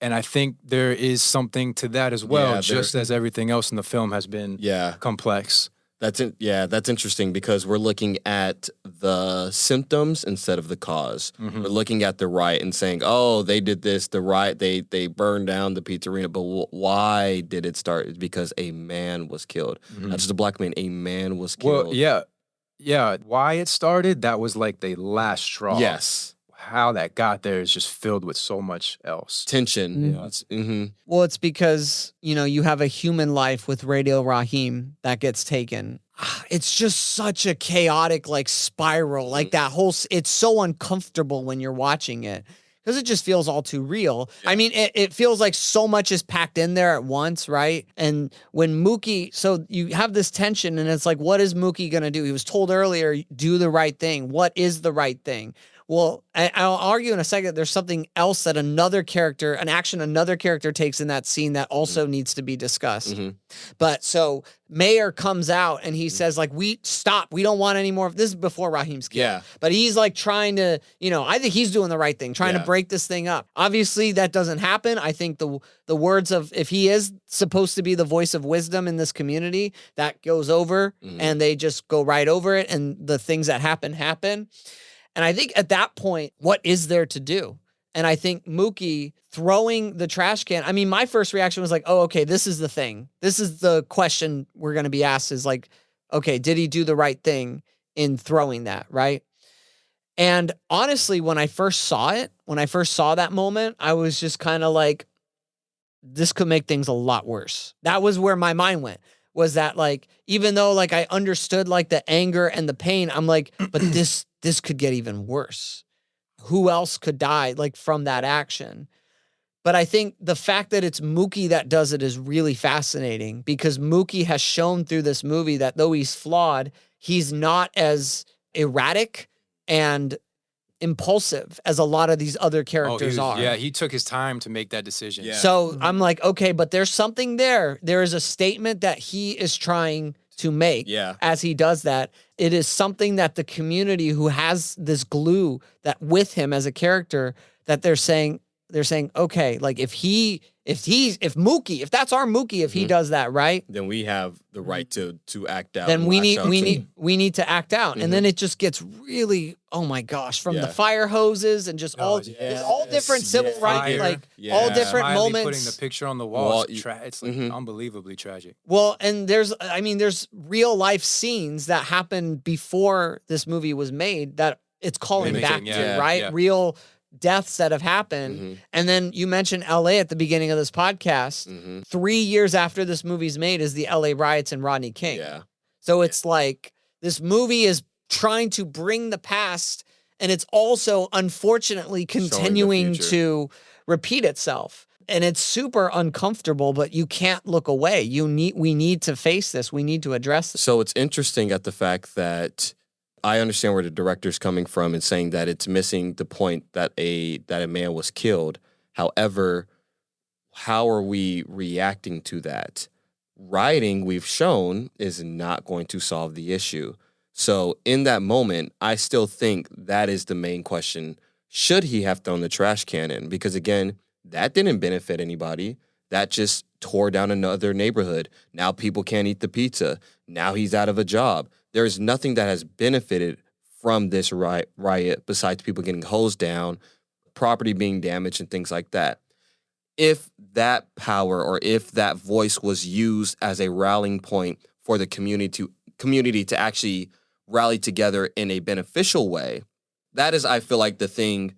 And I think there is something to that as well, just as everything else in the film has been complex. That's interesting because we're looking at the symptoms instead of the cause. We're looking at the riot and saying, "Oh, they did this. The riot. They burned down the pizzeria." But why did it start? It's because a man was killed. Not just a black man. A man was killed. Well, yeah. Why it started? That was like the last straw. Yes. How that got there is just filled with so much else. Tension. Well, it's because, you have a human life with Radio Raheem that gets taken. It's just such a chaotic, spiral. That whole, it's so uncomfortable when you're watching it because it just feels all too real. I mean, it feels like so much is packed in there at once, right? And when Mookie, so you have this tension and it's like, what is Mookie going to do? He was told earlier, do the right thing. What is the right thing? Well, I'll argue in a second, there's something else that another character takes in that scene that also needs to be discussed. But so Mayor comes out and he says, we don't want any more of this. Is before Raheem's killed. Yeah. But he's trying to, I think he's doing the right thing, trying to break this thing up. Obviously, that doesn't happen. I think the words of, if he is supposed to be the voice of wisdom in this community, that goes over and they just go right over it. And the things that happen. And I think at that point, what is there to do? And I think Mookie throwing the trash can, I mean, my first reaction was oh, okay, this is the thing. This is the question we're going to be asked is okay, did he do the right thing in throwing that, right? And honestly, when I first saw that moment, I was just kind of this could make things a lot worse. That was where my mind went. Was that even though I understood the anger and the pain, I'm but this could get even worse. Who else could die from that action? But I think the fact that it's Mookie that does it is really fascinating because Mookie has shown through this movie that though he's flawed, he's not as erratic and impulsive as a lot of these other characters are. Yeah, he took his time to make that decision. Yeah. So I'm okay, but there's something there. There is a statement that he is trying to make as he does that. It is something that the community who has this glue that with him as a character that they're saying, okay, if Mookie, if that's our Mookie, if he does that, right? Then we have the right to act out. Then we need to act out. And then it just gets really, oh my gosh, from the fire hoses and just all different civil rights, all different Smiley moments. Putting the picture on the wall, it's unbelievably tragic. Well, and there's real life scenes that happened before this movie was made that it's calling back to, right? Yeah. Real deaths that have happened. And then you mentioned LA at the beginning of this podcast. 3 years after this movie's made is the LA riots and Rodney King. Yeah. So it's this movie is trying to bring the past and it's also unfortunately continuing to repeat itself. And it's super uncomfortable, but you can't look away. We need to face this. We need to address this. So it's interesting at the fact that I understand where the director's coming from and saying that it's missing the point that a man was killed. However, how are we reacting to that? Rioting, we've shown, is not going to solve the issue. So in that moment, I still think that is the main question. Should he have thrown the trash can in? Because again, that didn't benefit anybody. That just tore down another neighborhood. Now people can't eat the pizza. Now he's out of a job. There's nothing that has benefited from this riot besides people getting hosed down, property being damaged, and things like that. If that power or if that voice was used as a rallying point for the community to actually rally together in a beneficial way, that is, I feel like, the thing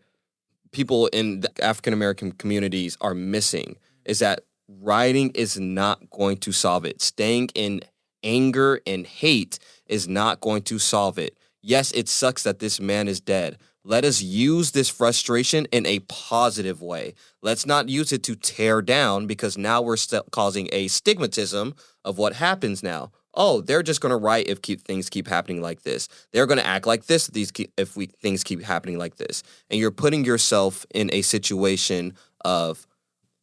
people in the African-American communities are missing, is that rioting is not going to solve it. Staying in anger and hate is not going to solve it. Yes, it sucks that this man is dead. Let us use this frustration in a positive way. Let's not use it to tear down, because now we're causing a stigmatism of what happens now. Oh, they're just going to write if things keep happening like this. They're going to act like this if things keep happening like this. And you're putting yourself in a situation of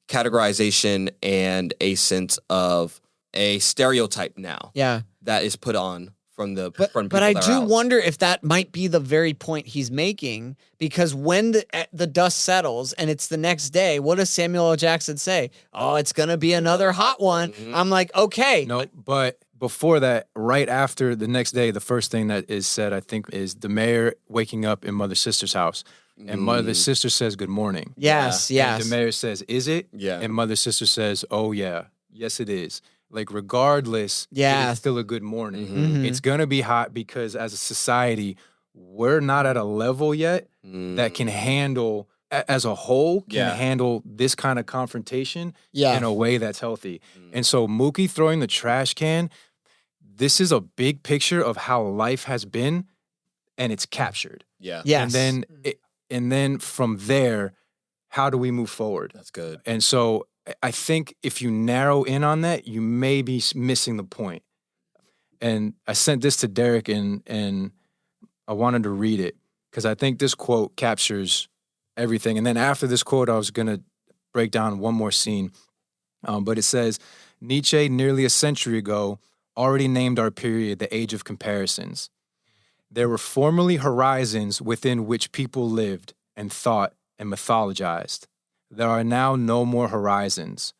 categorization and a sense of a stereotype now. Yeah. That is put on from the from people But I that do are out. wonder if that might be the very point he's making, because when the dust settles and it's the next day, what does Samuel L. Jackson say? Oh, it's going to be another hot one. Mhm. I'm like, okay. No, but before that, right after the next day, the first thing that is said, I think, is the mayor waking up in Mother Sister's house. And Mother Sister says, good morning. Yes, yes. And the mayor says, is it? Yeah. And Mother Sister says, oh, yeah. Yes, it is. Like, regardless, Yeah. it's still a good morning. Mhm. It's going to be hot because as a society, we're not at a level yet that can handle, as a whole, can handle this kind of confrontation Yeah. in a way that's healthy. And so Mookie throwing the trash can, this is a big picture of how life has been, and it's captured. Yeah. Yes. And then from there, how do we move forward? That's good. And so I think if you narrow in on that, you may be missing the point. And I sent this to Derek, and I wanted to read it because I think this quote captures everything. And then after this quote, I was going to break down one more scene. But it says, Nietzsche, nearly a century ago, already named our period the age of comparisons. There were formerly horizons within which people lived and thought and mythologized. There are now no more horizons.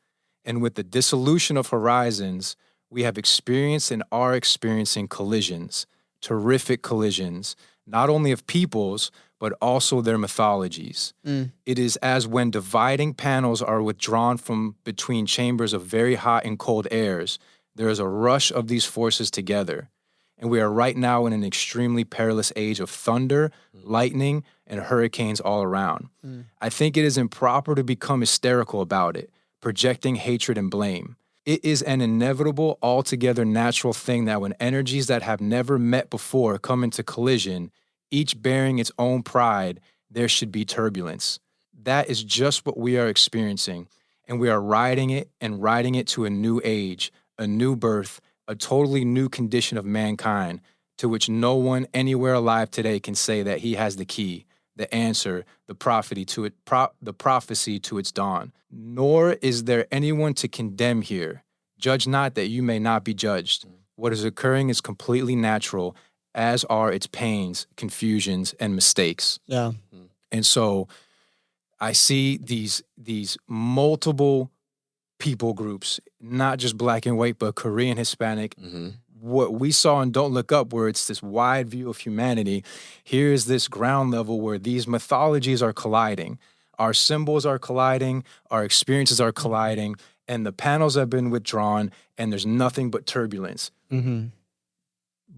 And with the dissolution of horizons, we have experienced and are experiencing collisions, terrific collisions, not only of peoples, but also their mythologies. It is as when dividing panels are withdrawn from between chambers of very hot and cold airs. There is a rush of these forces together. And we are right now in an extremely perilous age of thunder, lightning, and hurricanes all around. I think it is improper to become hysterical about it, projecting hatred and blame. It is an inevitable, altogether natural thing that when energies that have never met before come into collision, each bearing its own pride, there should be turbulence. That is just what we are experiencing, and we are riding it to a new age, a new birth, a totally new condition of mankind, to which no one anywhere alive today can say that he has the key, the answer, the prophecy to its dawn. Nor is there anyone to condemn here. Judge not that you may not be judged. What is occurring is completely natural, as are its pains, confusions, and mistakes. Yeah. And so I see these multiple people groups, not just black and white, but Korean, Hispanic. What we saw in Don't Look Up, where it's this wide view of humanity, here's this ground level where these mythologies are colliding. Our symbols are colliding, our experiences are colliding, and the panels have been withdrawn, and there's nothing but turbulence.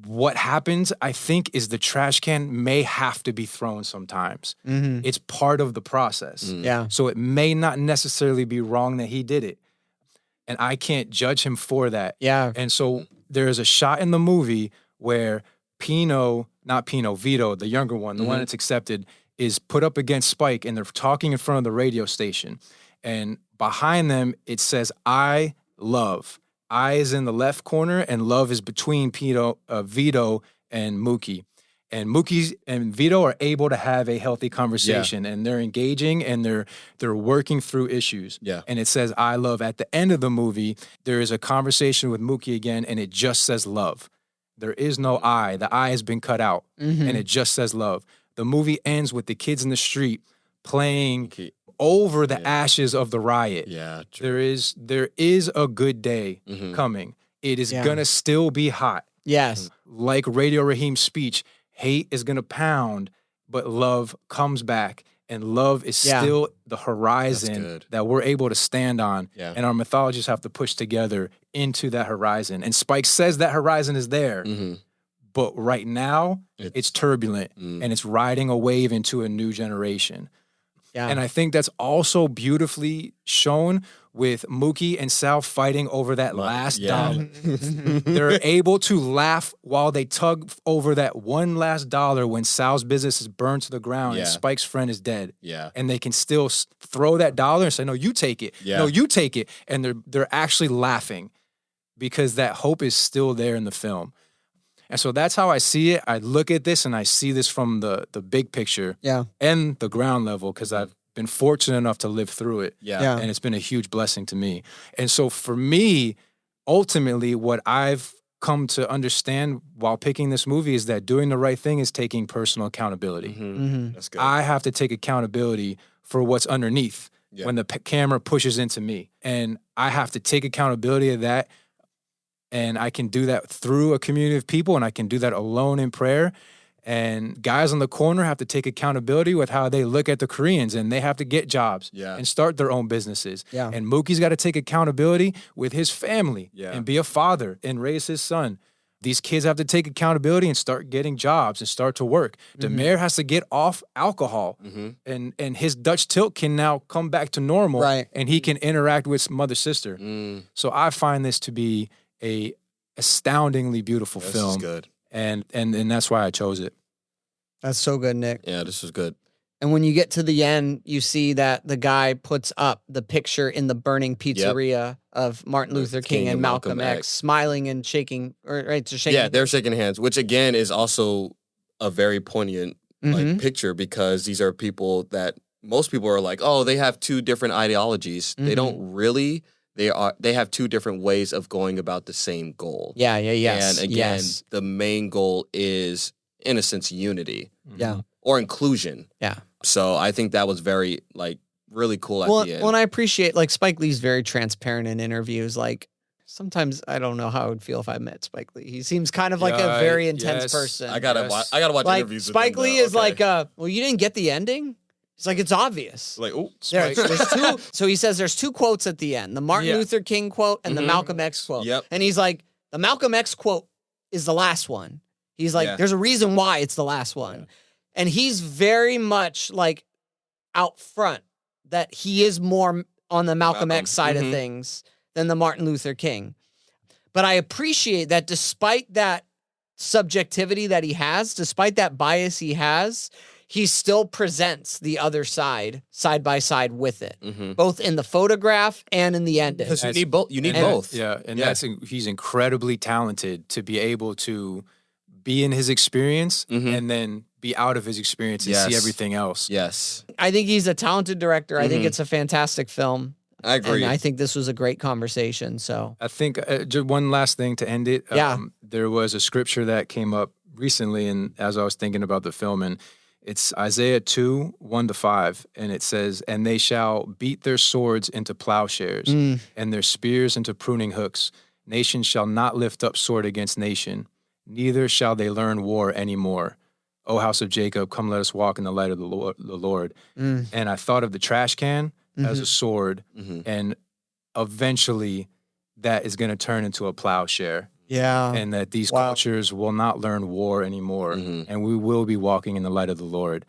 What happens, I think, is the trash can may have to be thrown sometimes. It's part of the process. Yeah. So it may not necessarily be wrong that he did it. And I can't judge him for that. Yeah. And so there is a shot in the movie where Vito, the younger one, the one that's accepted, is put up against Spike, and they're talking in front of the radio station. And behind them, it says, I love. I is in the left corner, and love is between Vito and Mookie. And Mookie and Vito are able to have a healthy conversation, and they're engaging, and they're working through issues. Yeah. And it says, I love. At the end of the movie, there is a conversation with Mookie again, and it just says love. There is no I. The I has been cut out, and it just says love. The movie ends with the kids in the street playing over the ashes of the riot. Yeah. True. There is a good day coming. It is gonna still be hot. Yes. Like Radio Raheem's speech, hate is gonna pound, but love comes back. And love is still the horizon that we're able to stand on. Yeah. And our mythologies have to push together into that horizon. And Spike says that horizon is there. But right now, it's turbulent, and it's riding a wave into a new generation. Yeah. And I think that's also beautifully shown with Mookie and Sal fighting over that last dollar. They're able to laugh while they tug over that one last dollar when Sal's business is burned to the ground and Spike's friend is dead. Yeah. And they can still throw that dollar and say, no, you take it. Yeah. No, you take it. And they're actually laughing because that hope is still there in the film. And so that's how I see it. I look at this and I see this from the big picture and the ground level because I've been fortunate enough to live through it. Yeah. And it's been a huge blessing to me. And so for me, ultimately, what I've come to understand while picking this movie is that doing the right thing is taking personal accountability. That's good. I have to take accountability for what's underneath when the camera pushes into me. And I have to take accountability of that. And I can do that through a community of people, and I can do that alone in prayer. And guys on the corner have to take accountability with how they look at the Koreans, and they have to get jobs and start their own businesses. Yeah. And Mookie's got to take accountability with his family and be a father and raise his son. These kids have to take accountability and start getting jobs and start to work. Demare has to get off alcohol, and his Dutch tilt can now come back to normal, and he can interact with mother sister. So I find this to be a astoundingly beautiful film. This is good. And that's why I chose it. That's so good, Nick. Yeah, this was good. And when you get to the end, you see that the guy puts up the picture in the burning pizzeria of Martin Luther King and Malcolm X, smiling and shaking, Yeah, they're shaking hands, which again is also a very poignant picture because these are people that most people are like, oh, they have two different ideologies. They don't really. They have two different ways of going about the same goal. Yes. And again, the main goal is, in a sense, unity. Yeah. Or inclusion. Yeah. So I think that was very, really cool at the end. Well, and I appreciate, Spike Lee's very transparent in interviews. Sometimes I don't know how I would feel if I met Spike Lee. He seems kind of like a very intense person. I gotta watch interviews with Spike him, Lee is well, you didn't get the ending? It's it's obvious. There's two. So he says there's two quotes at the end: the Martin Luther King quote and the Malcolm X quote. Yep. And he's like, the Malcolm X quote is the last one. He's like, there's a reason why it's the last one, and he's very much out front that he is more on the Malcolm X side of things than the Martin Luther King. But I appreciate that despite that subjectivity that he has, despite that bias he has, he still presents the other side by side with it, both in the photograph and in the ending. Because you need both. You need both. Yeah, and he's incredibly talented to be able to be in his experience and then be out of his experience and see everything else. Yes. I think he's a talented director. I think it's a fantastic film. I agree. And I think this was a great conversation. So I think just one last thing to end it. There was a scripture that came up recently, and as I was thinking about the film, and it's Isaiah 2:1-5, and it says, "And they shall beat their swords into plowshares, and their spears into pruning hooks. Nation shall not lift up sword against nation, neither shall they learn war anymore. O house of Jacob, come let us walk in the light of the Lord." And I thought of the trash can as a sword, and eventually that is going to turn into a plowshare. Yeah. And that these cultures will not learn war anymore, and we will be walking in the light of the Lord.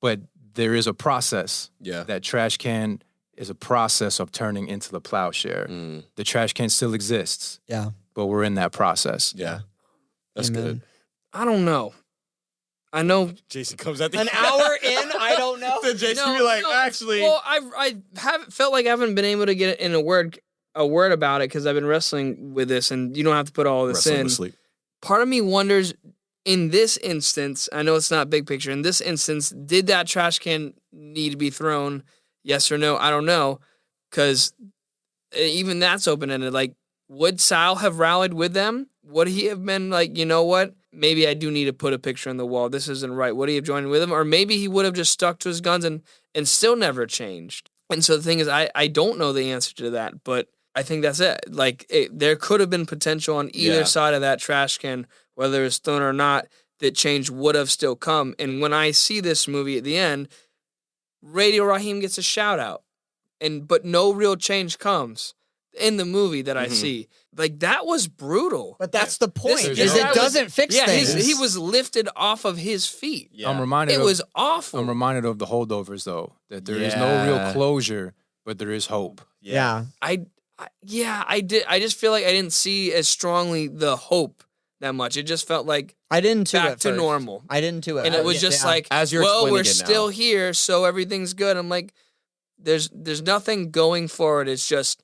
But there is a process. Yeah. That trash can is a process of turning into the plowshare. The trash can still exists. Yeah. But we're in that process. Yeah. That's Amen. good. I don't know. I know Jason comes at the An hour in, I don't know. Then Jason be like, actually. Well, I haven't felt like I haven't been able to get in a word about it because I've been wrestling with this, and you don't have to put all this in. Sleep. Part of me wonders, in this instance, I know it's not big picture. In this instance, did that trash can need to be thrown? Yes or no? I don't know, because even that's open ended. Would Sal have rallied with them? Would he have been like, you know what? Maybe I do need to put a picture on the wall. This isn't right. Would he have joined with him? Or maybe he would have just stuck to his guns and still never changed. And so the thing is, I don't know the answer to that, but I think that's it. There could have been potential on either side of that trash can, whether it's thrown or not, that change would have still come. And when I see this movie at the end, Radio Raheem gets a shout out, but no real change comes. in the movie that I see. Like, that was brutal. But that's the point, This is guy it doesn't fix things. he was lifted off of his feet. Yeah. I'm reminded It was awful. I'm reminded of the holdovers, though, that there is no real closure, but there is hope. Yeah. I did. I just feel like I didn't see as strongly the hope that much. It just felt like I didn't too back at to first. normal. I didn't too. And it was just like, As you're well, we're explaining it now. still here, so everything's good. I'm like, there's nothing going forward. It's just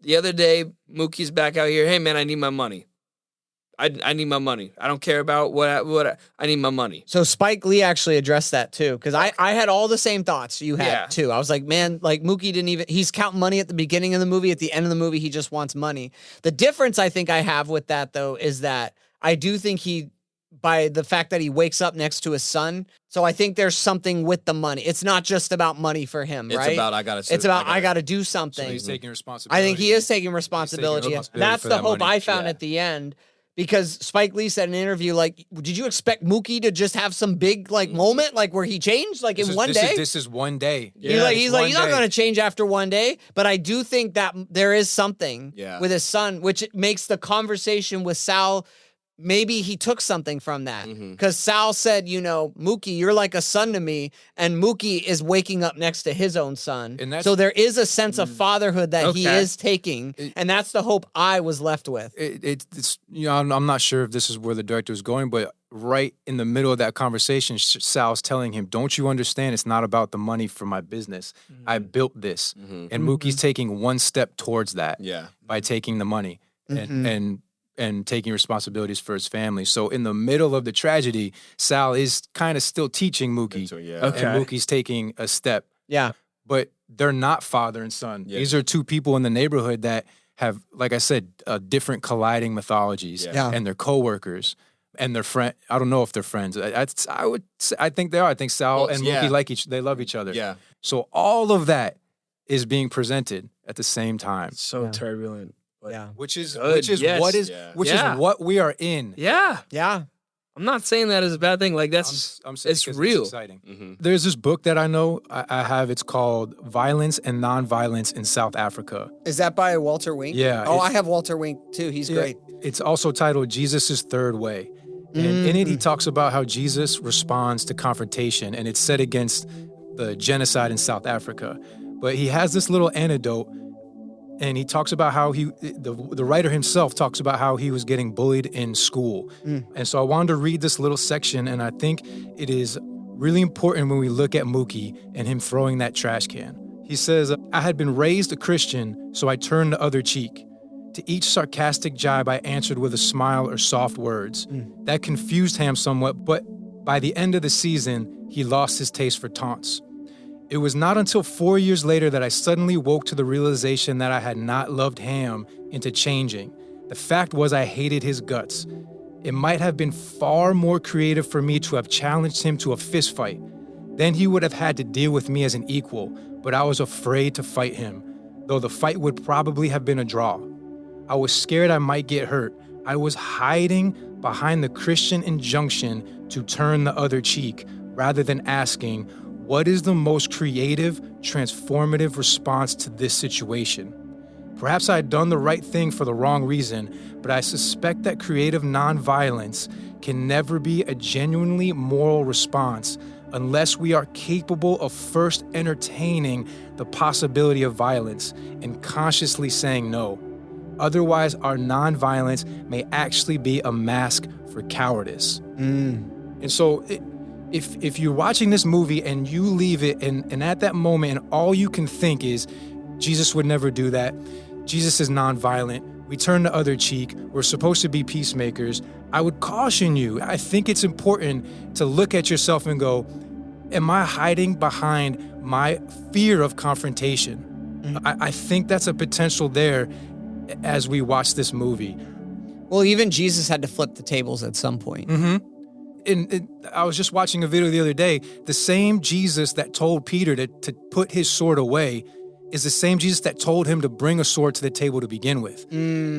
the other day, Mookie's back out here. Hey man, I need my money. I need my money. I don't care about what I need my money. So Spike Lee actually addressed that too, because I had all the same thoughts you had too. I was like, man, like Mookie didn't even, he's counting money at the beginning of the movie. At the end of the movie, he just wants money. The difference I think I have with that though is that I do think by the fact that he wakes up next to his son. So I think there's something with the money. It's not just about money for him, right? It's about I gotta do So something. he's taking responsibility. I think he is taking responsibility. And that's for the that hope money. I found at the end. Because Spike Lee said in an interview, like, did you expect Mookie to just have some big like moment, like where he changed, like in one day? This is one day. He's not going to change after one day. But I do think that there is something with his son, which makes the conversation with Sal. Maybe he took something from that because Sal said, Mookie, you're like a son to me. And Mookie is waking up next to his own son. And so there is a sense of fatherhood that he is taking. And that's the hope I was left with. It's I'm not sure if this is where the director is going, but right in the middle of that conversation, Sal's telling him, don't you understand? It's not about the money for my business. I built this. And Mookie's taking one step towards that by taking the money and taking responsibilities for his family. So in the middle of the tragedy, Sal is kind of still teaching Mookie. And Mookie's taking a step. Yeah. But they're not father and son. Yeah. These are two people in the neighborhood that have, like I said, different colliding mythologies. Yeah. And they're coworkers. And they're friend. I don't know if they're friends. I think they are. I think Sal and Mookie they love each other. Yeah. So all of that is being presented at the same time. So turbulent. Which is Yes. what we are in. Yeah. Yeah. I'm not saying that is a bad thing. Like that's I'm saying it's 'cause real. It's exciting. There's this book that I know I have. It's called Violence and Nonviolence in South Africa. Is that by Walter Wink? Yeah. Oh, I have Walter Wink too. He's great. It's also titled Jesus' Third Way. And in it, he talks about how Jesus responds to confrontation, and it's set against the genocide in South Africa. But he has this little anecdote, and he talks about how the writer himself talks about how he was getting bullied in school. And so I wanted to read this little section, and I think it is really important when we look at Mookie and him throwing that trash can. He says, I had been raised a Christian, so I turned the other cheek. To each sarcastic jibe, I answered with a smile or soft words. That confused Ham somewhat, but by the end of the season, he lost his taste for taunts. It was not until 4 years later that I suddenly woke to the realization that I had not loved Ham into changing. The fact was I hated his guts. It might have been far more creative for me to have challenged him to a fist fight. Then he would have had to deal with me as an equal, but I was afraid to fight him, though the fight would probably have been a draw. I was scared I might get hurt. I was hiding behind the Christian injunction to turn the other cheek, rather than asking, what is the most creative, transformative response to this situation? Perhaps I had done the right thing for the wrong reason, but I suspect that creative nonviolence can never be a genuinely moral response unless we are capable of first entertaining the possibility of violence and consciously saying no. Otherwise, our nonviolence may actually be a mask for cowardice. And so if you're watching this movie and you leave it and at that moment and all you can think is, Jesus would never do that. Jesus is nonviolent. We turn the other cheek. We're supposed to be peacemakers. I would caution you. I think it's important to look at yourself and go, am I hiding behind my fear of confrontation? I think that's a potential there as we watch this movie. Well, even Jesus had to flip the tables at some point. And I was just watching a video the other day. The same Jesus that told Peter to put his sword away is the same Jesus that told him to bring a sword to the table to begin with.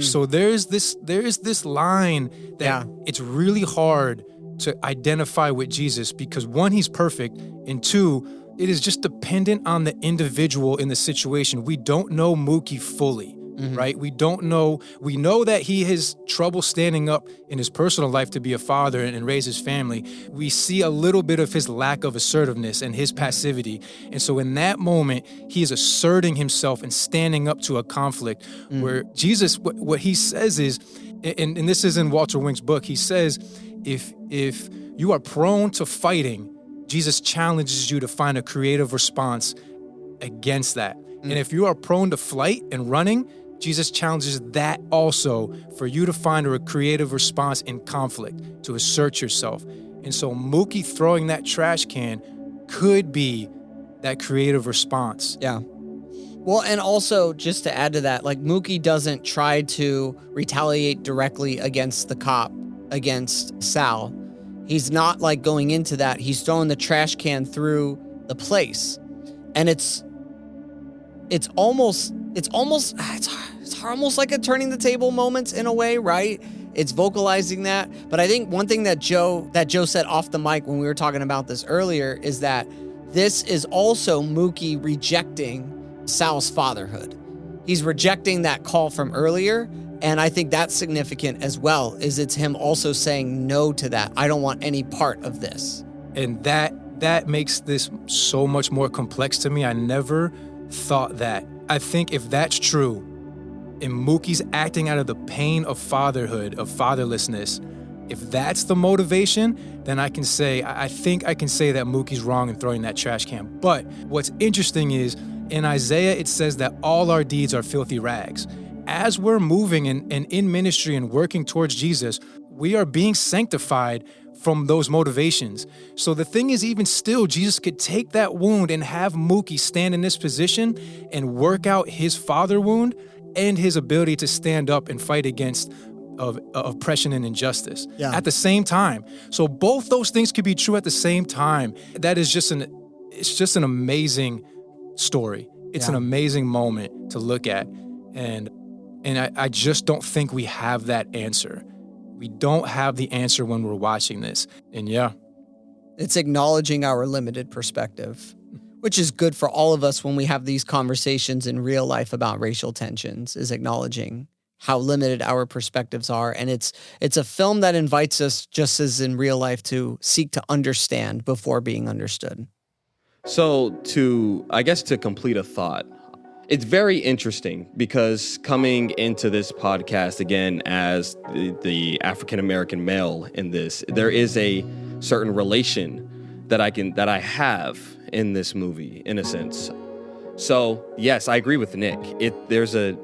So there's this line that it's really hard to identify with Jesus because one, he's perfect, and two, it is just dependent on the individual in the situation. We don't know Mookie fully. right? We don't know. We know that he has trouble standing up in his personal life to be a father and raise his family. We see a little bit of his lack of assertiveness and his passivity. And so in that moment, he is asserting himself and standing up to a conflict where Jesus, what he says is, and this is in Walter Wink's book, he says, if you are prone to fighting, Jesus challenges you to find a creative response against that. And if you are prone to flight and running, Jesus challenges that also for you to find a creative response in conflict, to assert yourself. And so Mookie throwing that trash can could be that creative response. Yeah. Well, and also just to add to that, like Mookie doesn't try to retaliate directly against the cop, against Sal. He's not like going into that. He's throwing the trash can through the place. And it's almost like a turning the table moment in a way, right? It's vocalizing that. But I think one thing that Joe said off the mic when we were talking about this earlier is that this is also Mookie rejecting Sal's fatherhood. He's rejecting that call from earlier. And I think that's significant as well, is it's him also saying no to that. I don't want any part of this. And that makes this so much more complex to me. I never thought that. I think if that's true, and Mookie's acting out of the pain of fatherhood, of fatherlessness, if that's the motivation, then I think I can say that Mookie's wrong in throwing that trash can. But what's interesting is, in Isaiah, it says that all our deeds are filthy rags. As we're moving and in ministry and working towards Jesus, we are being sanctified from those motivations. So the thing is, even still, Jesus could take that wound and have Mookie stand in this position and work out his father wound and his ability to stand up and fight against oppression and injustice at the same time. So both those things could be true at the same time. That is it's just an amazing story. It's an amazing moment to look at. And I just don't think we have that answer. We don't have the answer when we're watching this. And it's acknowledging our limited perspective, which is good for all of us when we have these conversations in real life about racial tensions, is acknowledging how limited our perspectives are. And it's a film that invites us, just as in real life, to seek to understand before being understood. So to complete a thought, it's very interesting because coming into this podcast again as the African-American male in this, there is a certain relation that I have in this movie, in a sense. So yes, I agree with Nick. There's a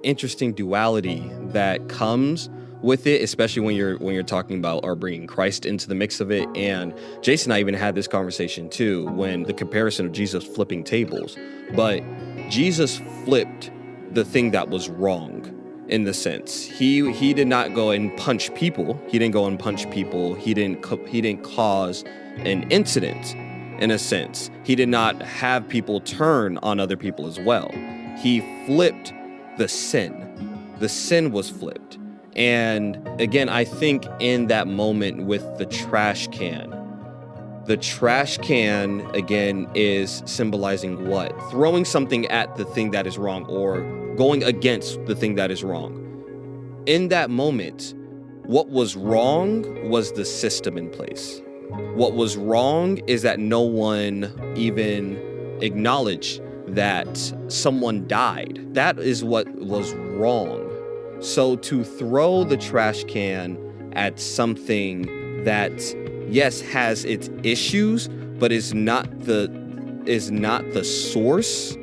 interesting duality that comes with it, especially when you're talking about or bringing Christ into the mix of it. And Jason and I even had this conversation too, when the comparison of Jesus flipping tables. But Jesus flipped the thing that was wrong, in the sense. He did not go and punch people. He didn't go and punch people. He didn't cause an incident, in a sense. He did not have people turn on other people as well. He flipped the sin. The sin was flipped. And again, I think in that moment with the trash can, again, is symbolizing what? Throwing something at the thing that is wrong, or going against the thing that is wrong. In that moment, what was wrong was the system in place. What was wrong is that no one even acknowledged that someone died. That is what was wrong. So to throw the trash can at something that, yes, has its issues, but is not the source,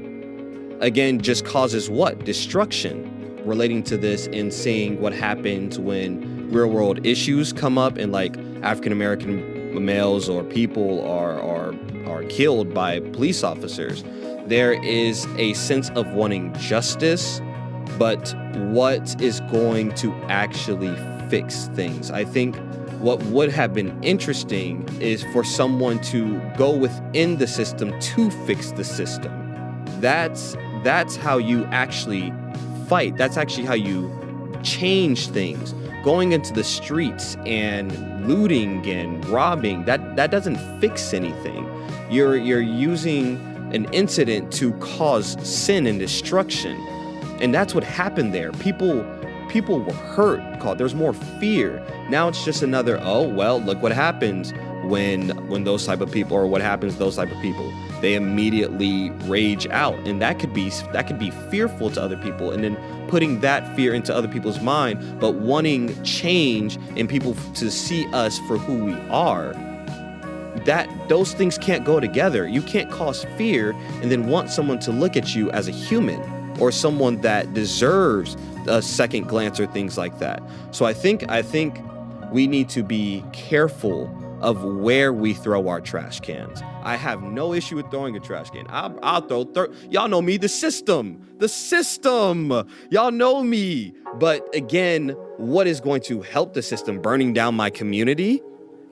again, just causes what? Destruction. Relating to this and seeing what happens when real world issues come up and like African-American males or people are killed by police officers. There is a sense of wanting justice, but what is going to actually fix things? I think what would have been interesting is for someone to go within the system to fix the system. That's how you actually fight. That's actually how you change things. Going into the streets and looting and robbing, that doesn't fix anything. You're using an incident to cause sin and destruction. And that's what happened there. People were hurt, there's more fear. Now it's just another, oh, well, look what happens when those type of people, or what happens to those type of people. They immediately rage out, and that could be fearful to other people, and then putting that fear into other people's mind, but wanting change in people to see us for who we are. That those things can't go together. You can't cause fear and then want someone to look at you as a human or someone that deserves a second glance or things like that. So I think we need to be careful of where we throw our trash cans. I have no issue with throwing a trash can. I'll throw, y'all know me, the system. Y'all know me. But again, what is going to help the system? Burning down my community?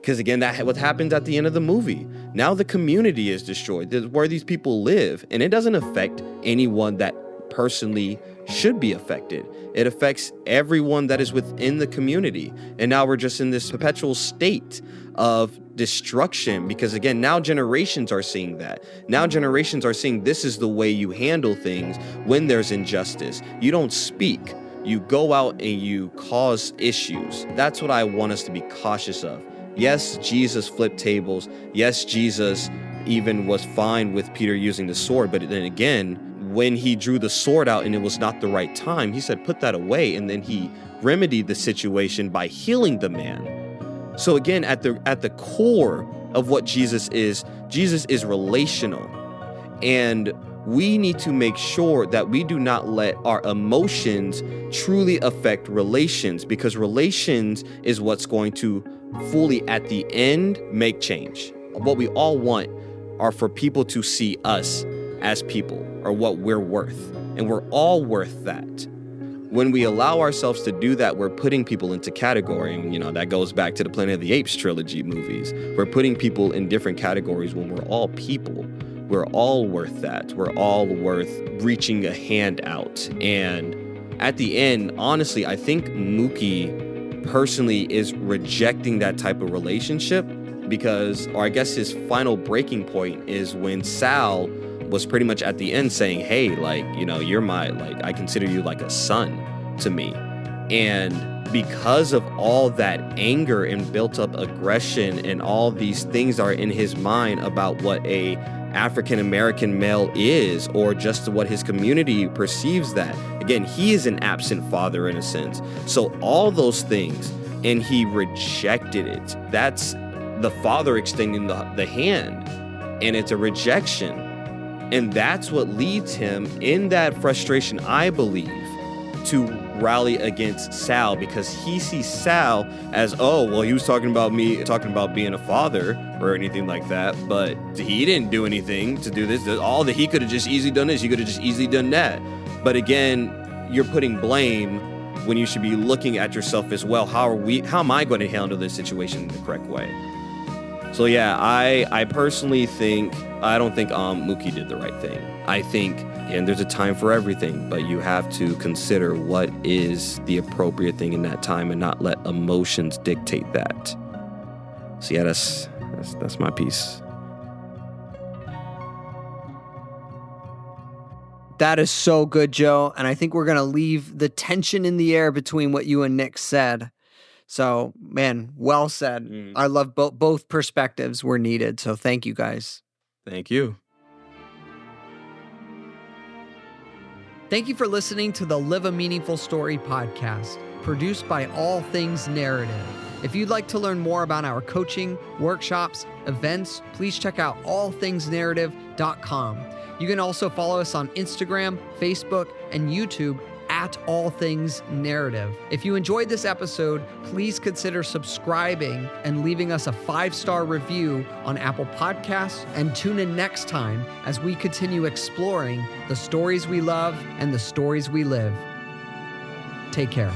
Because again, that's what happens at the end of the movie. Now the community is destroyed. This is where these people live, and it doesn't affect anyone that personally should be affected. It affects everyone that is within the community. And now we're just in this perpetual state of destruction, because again, now generations are seeing that. Now generations are seeing this is the way you handle things when there's injustice. You don't speak. You go out and you cause issues. That's what I want us to be cautious of. Yes, Jesus flipped tables. Yes, Jesus even was fine with Peter using the sword. But then again, when he drew the sword out and it was not the right time, he said, put that away. And then he remedied the situation by healing the man. So again, at the core of what Jesus is relational. And we need to make sure that we do not let our emotions truly affect relations, because relations is what's going to fully at the end make change. What we all want are for people to see us as people, or what we're worth, and we're all worth that. When we allow ourselves to do that, we're putting people into category, and that goes back to the Planet of the Apes trilogy movies. We're putting people in different categories when we're all people. We're all worth that. We're all worth reaching a hand out. And at the end, honestly, I think Mookie personally is rejecting that type of relationship, because, or I guess his final breaking point is when Sal was pretty much at the end saying, hey, you're I consider you like a son to me. And because of all that anger and built up aggression and all these things are in his mind about what a African-American male is, or just what his community perceives that. Again, he is an absent father in a sense. So all those things, and he rejected it. That's the father extending the hand, and it's a rejection. And that's what leads him in that frustration, I believe, to rally against Sal, because he sees Sal as, oh, well, he was talking about being a father or anything like that, but he didn't do anything to do this. All that he could have just easily done this, he could have just easily done that. But again, you're putting blame when you should be looking at yourself as well. How am I going to handle this situation in the correct way? So yeah, I personally think, I don't think Mookie did the right thing. I think, and there's a time for everything, but you have to consider what is the appropriate thing in that time and not let emotions dictate that. So yeah, that's my piece. That is so good, Joe. And I think we're going to leave the tension in the air between what you and Nick said. So, man, well said. I love both perspectives were needed. So thank you, guys. Thank you. Thank you for listening to the Live a Meaningful Story podcast, produced by All Things Narrative. If you'd like to learn more about our coaching, workshops, events, please check out allthingsnarrative.com. You can also follow us on Instagram, Facebook, and YouTube at All Things Narrative. If you enjoyed this episode, please consider subscribing and leaving us a 5-star review on Apple Podcasts, and tune in next time as we continue exploring the stories we love and the stories we live. Take care.